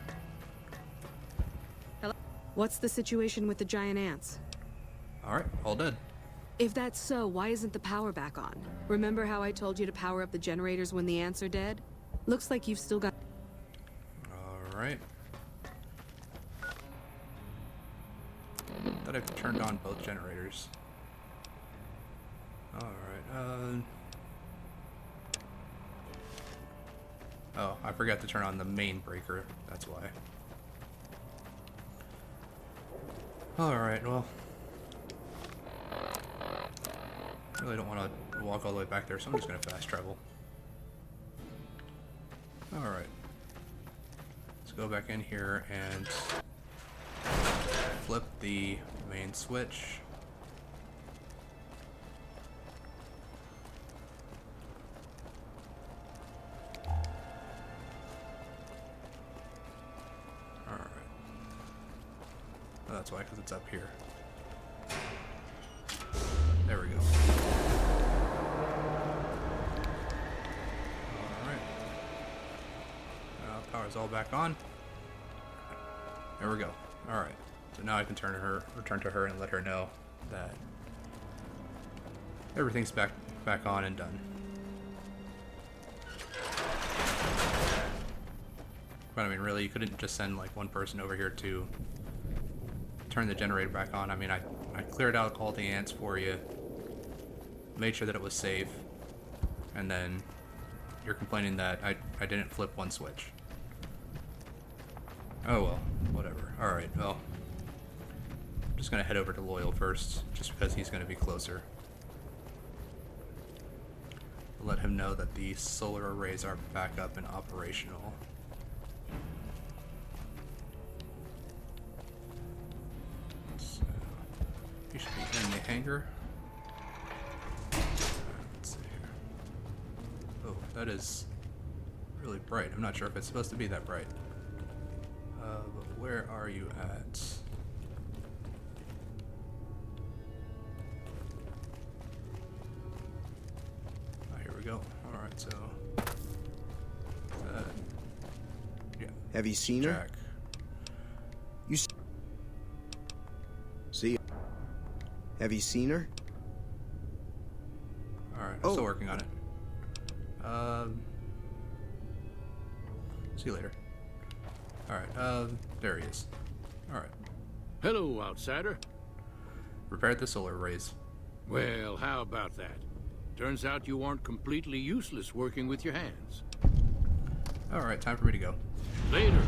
L: Hello? What's the situation with the giant ants?
A: Alright, all dead.
L: If that's so, why isn't the power back on? Remember how I told you to power up the generators when the ants are dead? Looks like you've still got...
A: Alright. Thought I've turned on both generators. Alright, oh, I forgot to turn on the main breaker, that's why. Alright, well... really don't want to walk all the way back there, so I'm just going to fast travel. Alright. Let's go back in here and flip the main switch. Alright. Oh, that's why, because it's up here. There we go. Alright. Power's all back on. There we go. Alright. So now I can return to her and let her know that everything's back on and done. But I mean, really, you couldn't just send like one person over here to turn the generator back on. I mean, I cleared out all the ants for you, made sure that it was safe, and then you're complaining that I didn't flip one switch. Oh well, whatever. Alright, well, I'm just gonna head over to Loyal first, just because he's gonna be closer. Let him know that the solar arrays are back up and operational. So, he should be in the hangar. Let's see here. Oh, that is really bright. I'm not sure if it's supposed to be that bright. But where are you at? Oh, here we go. Alright, so... yeah.
K: Have you seen her?
A: Jack.
K: You see? Have you seen her?
A: Alright, I'm still working on it. See you later. Alright, there he is. Alright.
I: Hello, outsider.
A: Repaired the solar arrays.
I: Well, how about that? Turns out you aren't completely useless working with your hands.
A: Alright, time for me to go.
I: Later.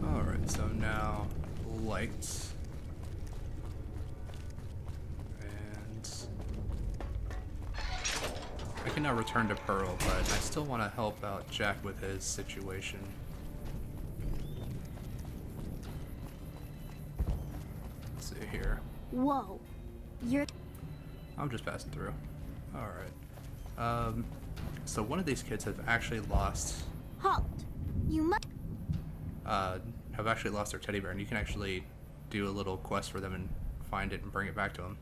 A: Alright, so now lights. And I can now return to Pearl, but I still want to help out Jack with his situation. Let's see here.
N: Whoa. You're...
A: I'm just passing through. Alright. So one of these kids have actually lost...
N: Halt. You must...
A: have actually lost their teddy bear, and you can actually do a little quest for them and find it and bring it back to them.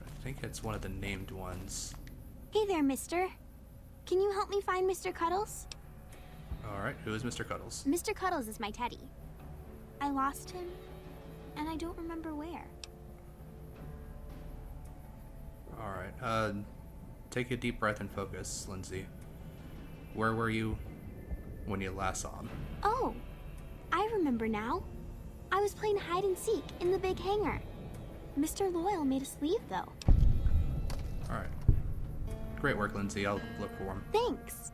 A: I think it's one of the named ones.
N: Hey there, mister. Can you help me find Mr. Cuddles?
A: Alright, who is Mr. Cuddles?
N: Mr. Cuddles is my teddy. I lost him, and I don't remember where.
A: Alright, take a deep breath and focus, Lindsay. Where were you when you last saw him?
N: Oh, I remember now. I was playing hide and seek in the big hangar. Mr. Loyal made us leave, though.
A: Great work, Lindsay. I'll look for him.
O: Thanks.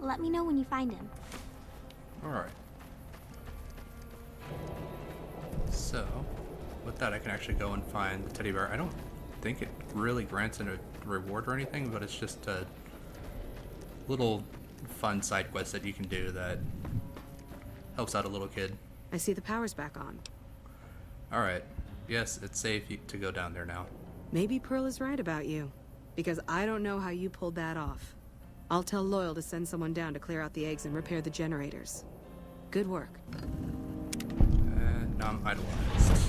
O: Let me know when you find him.
A: Alright. So, with that I can actually go and find the teddy bear. I don't think it really grants a reward or anything, but it's just a little fun side quest that you can do that helps out a little kid.
L: I see the power's back on.
A: Alright. Yes, it's safe to go down there now.
L: Maybe Pearl is right about you, because I don't know how you pulled that off. I'll tell Loyal to send someone down to clear out the eggs and repair the generators. Good work.
A: And now I'm idolized.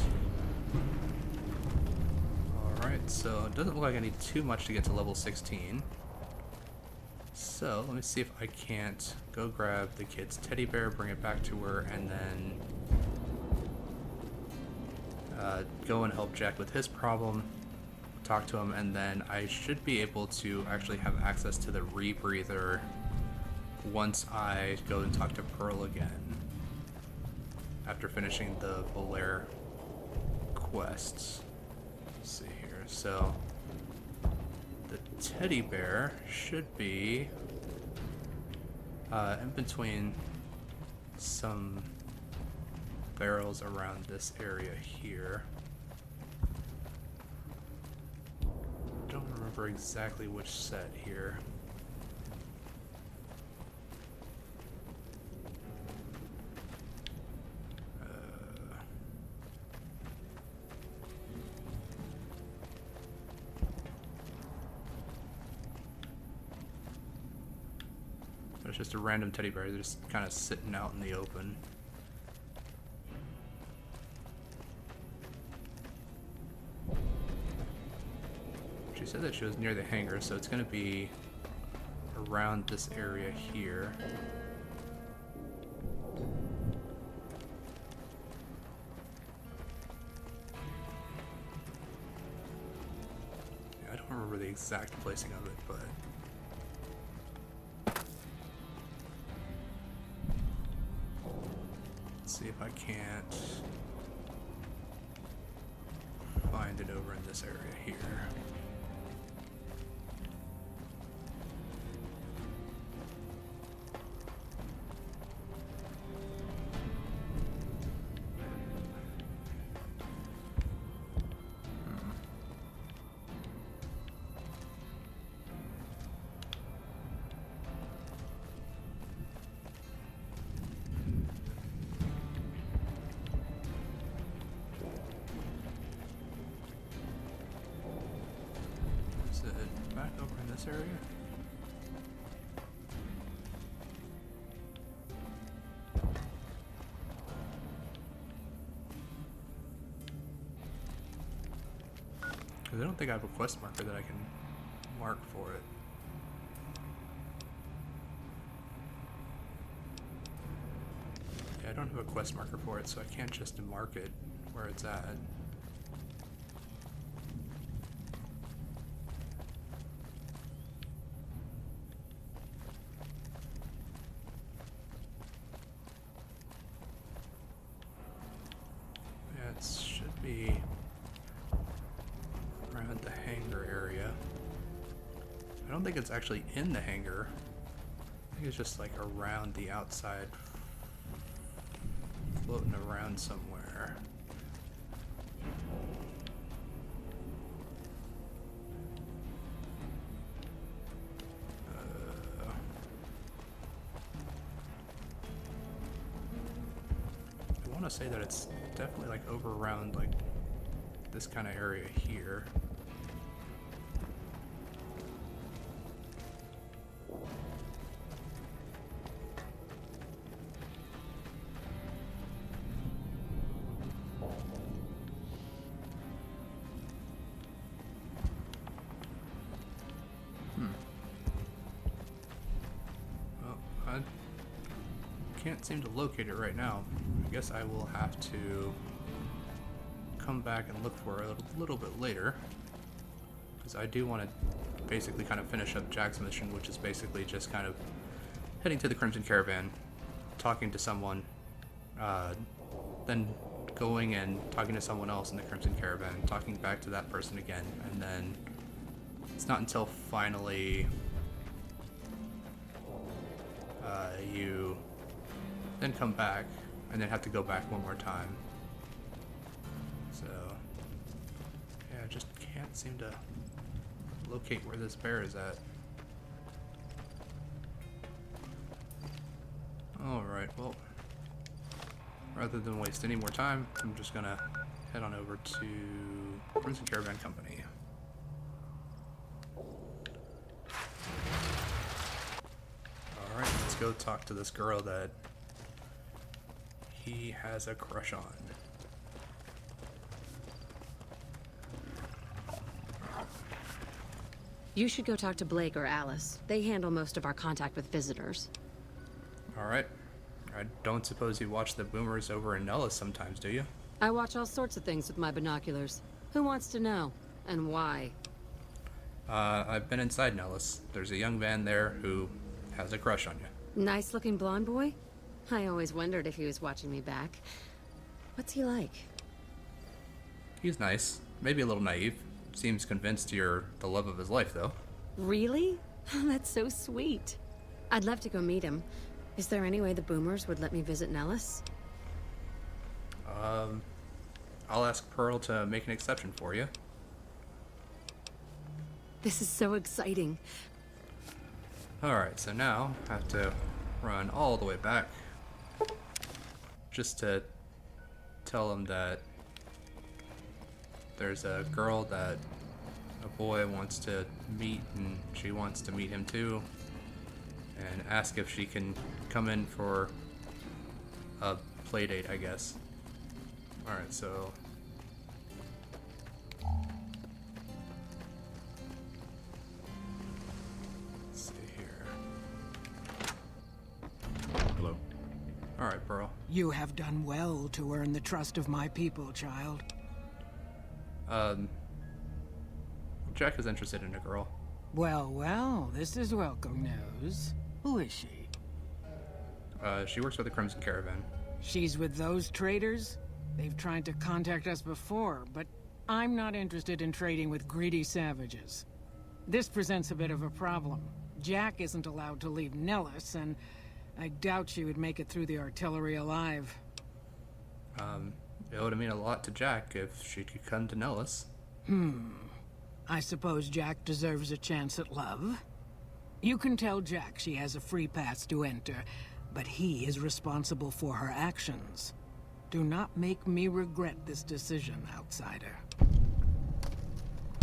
A: Alright, so it doesn't look like I need too much to get to level 16. So, let me see if I can't go grab the kid's teddy bear, bring it back to her, and then go and help Jack with his problem, talk to him, and then I should be able to actually have access to the rebreather once I go and talk to Pearl again after finishing the Volair quests. Let's see here. So the teddy bear should be in between some barrels around this area here. Don't remember exactly which set here. It's just a random teddy bear. They're just kind of sitting out in the open. She said that she was near the hangar, so it's going to be around this area here. Yeah, I don't remember the exact placing of it, but let's see if I can't find it over in this area here. Back over in this area. Because I don't think I have a quest marker that I can mark for it. Yeah, I don't have a quest marker for it, so I can't just mark it where it's at. Be around the hangar area. I don't think it's actually in the hangar. I think it's just like around the outside, floating around somewhere. I want to say that it's definitely like over around like this kind of area here. Well, I can't seem to locate it right now. I guess I will have to come back and look for it a little bit later, because I do want to basically kind of finish up Jack's mission, which is basically just kind of heading to the Crimson Caravan, talking to someone, then going and talking to someone else in the Crimson Caravan, talking back to that person again, and then it's not until finally you then come back and then have to go back one more time. So yeah, I just can't seem to locate where this bear is at. Alright, well, rather than waste any more time, I'm just gonna head on over to Crimson Caravan Company. Alright, let's go talk to this girl that he has a crush on.
P: You should go talk to Blake or Alice. They handle most of our contact with visitors.
A: Alright. I don't suppose you watch the boomers over in Nellis sometimes, do you?
P: I watch all sorts of things with my binoculars. Who wants to know? And why?
A: I've been inside Nellis. There's a young man there who has a crush on you.
P: Nice-looking blonde boy? I always wondered if he was watching me back. What's he like?
A: He's nice. Maybe a little naive. Seems convinced you're the love of his life, though.
P: Really? That's so sweet. I'd love to go meet him. Is there any way the boomers would let me visit Nellis?
A: I'll ask Pearl to make an exception for you.
P: This is so exciting.
A: Alright, so now I have to run all the way back just to tell him that there's a girl that a boy wants to meet, and she wants to meet him too, and ask if she can come in for a play date, I guess. Alright, so let's see here.
F: Hello.
A: Alright, Pearl.
M: You have done well to earn the trust of my people, child.
A: Jack is interested in a girl.
M: Well, well, this is welcome news. Who is she?
A: She works with the Crimson Caravan.
M: She's with those traders? They've tried to contact us before, but I'm not interested in trading with greedy savages. This presents a bit of a problem. Jack isn't allowed to leave Nellis, and I doubt she would make it through the artillery alive.
A: It would mean a lot to Jack if she could come to Nellis.
M: I suppose Jack deserves a chance at love. You can tell Jack she has a free pass to enter, but he is responsible for her actions. Do not make me regret this decision, outsider.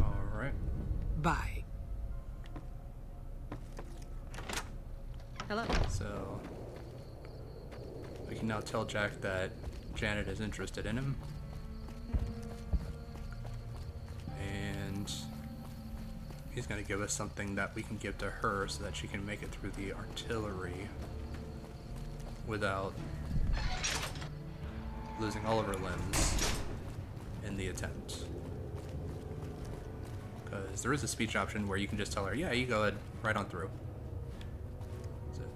A: Alright.
M: Bye.
P: Hello.
A: So we can now tell Jack that Janet is interested in him. And he's going to give us something that we can give to her so that she can make it through the artillery without losing all of her limbs in the attempt. Because there is a speech option where you can just tell her, yeah, you go ahead, right on through. That's it.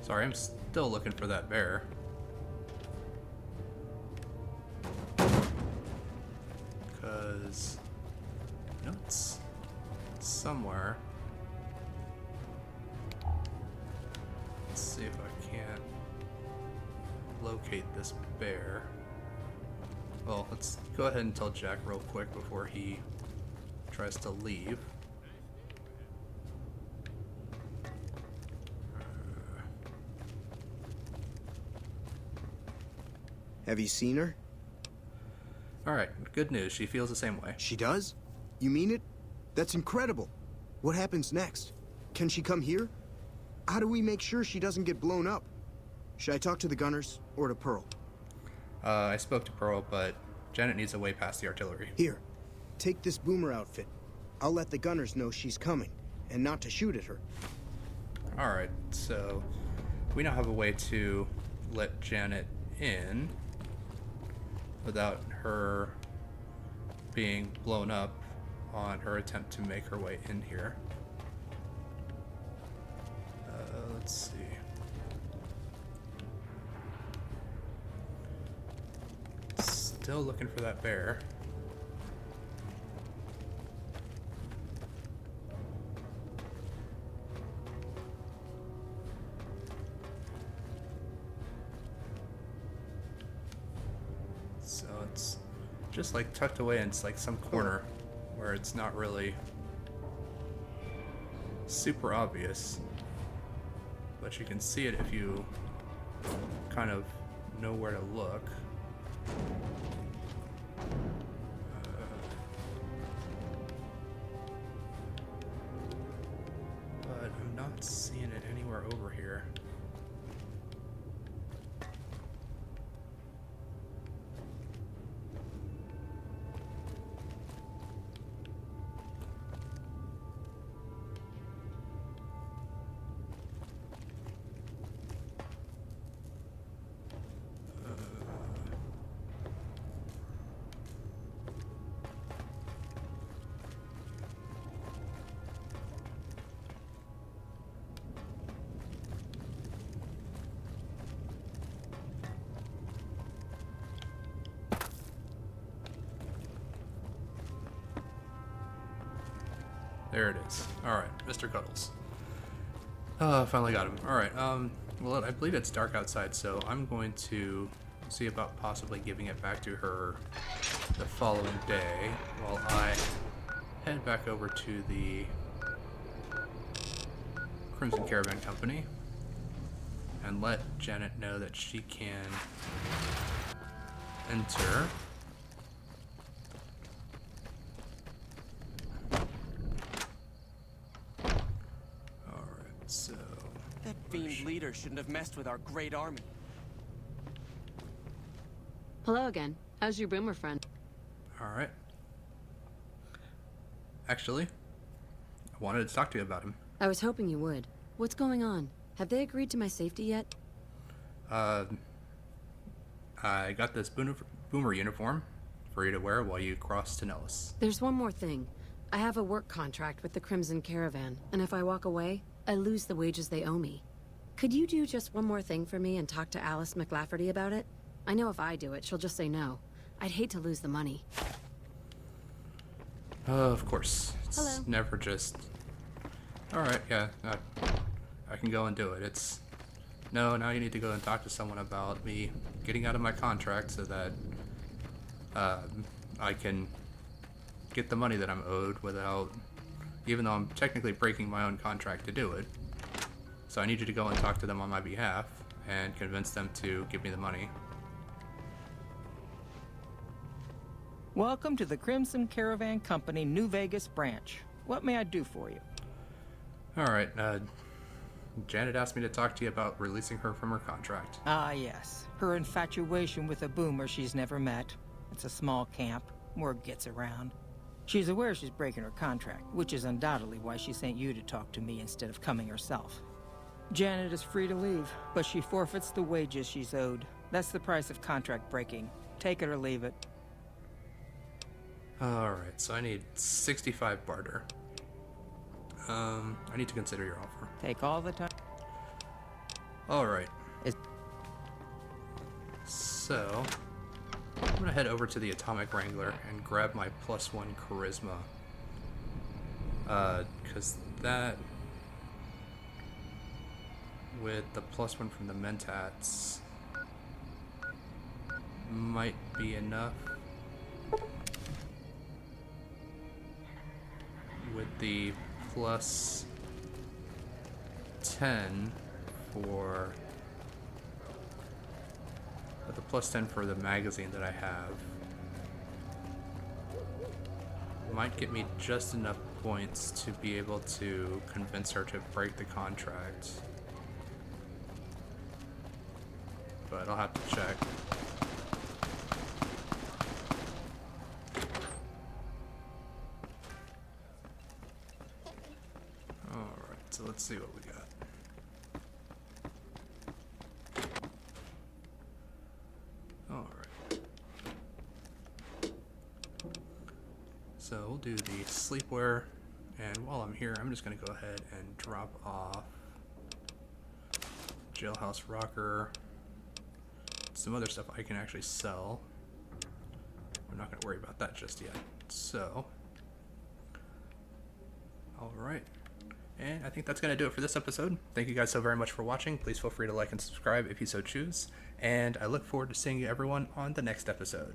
A: Sorry, I'm still looking for that bear. Because I know it's somewhere. Let's see if I can't locate this bear. Well, let's go ahead and tell Jack real quick before he tries to leave.
K: Have you seen her?
A: Alright, good news. She feels the same way.
K: She does? You mean it? That's incredible. What happens next? Can she come here? How do we make sure she doesn't get blown up? Should I talk to the gunners or to Pearl?
A: I spoke to Pearl, but Janet needs a way past the artillery.
K: Here, take this boomer outfit. I'll let the gunners know she's coming, and not to shoot at her.
A: Alright, so we now have a way to let Janet in without her being blown up on her attempt to make her way in here. Let's see. Still looking for that bear. So it's just like tucked away in like some corner where it's not really super obvious, but you can see it if you kind of know where to look. But I'm not seeing it anywhere over here. There it is. Alright, Mr. Cuddles. Finally got him. Alright, well, I believe it's dark outside, so I'm going to see about possibly giving it back to her the following day while I head back over to the Crimson Caravan Company and let Janet know that she can enter. So
Q: that fiend leader shouldn't have messed with our great army.
P: Hello again. How's your boomer friend?
A: Alright. Actually, I wanted to talk to you about him.
P: I was hoping you would. What's going on? Have they agreed to my safety yet?
A: I got this boomer uniform for you to wear while you cross to Nellis.
P: There's one more thing. I have a work contract with the Crimson Caravan, and if I walk away, I lose the wages they owe me. Could you do just one more thing for me and talk to Alice McLafferty about it? I know if I do it, she'll just say no. I'd hate to lose the money.
A: Of course. It's
P: Hello.
A: never just... Alright, yeah, I can go and do it. It's... No, now you need to go and talk to someone about me getting out of my contract so that I can get the money that I'm owed without... Even though I'm technically breaking my own contract to do it. So I need you to go and talk to them on my behalf and convince them to give me the money.
R: Welcome to the Crimson Caravan Company New Vegas branch. What may I do for you?
A: Alright, Janet asked me to talk to you about releasing her from her contract.
R: Ah, yes. Her infatuation with a boomer she's never met. It's a small camp. Word gets around. She's aware she's breaking her contract, which is undoubtedly why she sent you to talk to me instead of coming herself. Janet is free to leave, but she forfeits the wages she's owed. That's the price of contract breaking. Take it or leave it.
A: Alright, so I need 65 barter. I need to consider your offer.
R: Take all the time.
A: Alright. So, I'm gonna head over to the Atomic Wrangler and grab my +1 charisma. Because that, with the +1 from the Mentats, might be enough. With the +10 for... With the +10 for the magazine that I have, might get me just enough points to be able to convince her to break the contract. But I'll have to check. Alright, so let's see what we got. Alright. So we'll do the sleepwear, and while I'm here, I'm just going to go ahead and drop off Jailhouse Rocker, some other stuff I can actually sell. I'm not going to worry about that just yet. So, all right. And I think that's going to do it for this episode. Thank you guys so very much for watching. Please feel free to like and subscribe if you so choose. And I look forward to seeing you everyone on the next episode.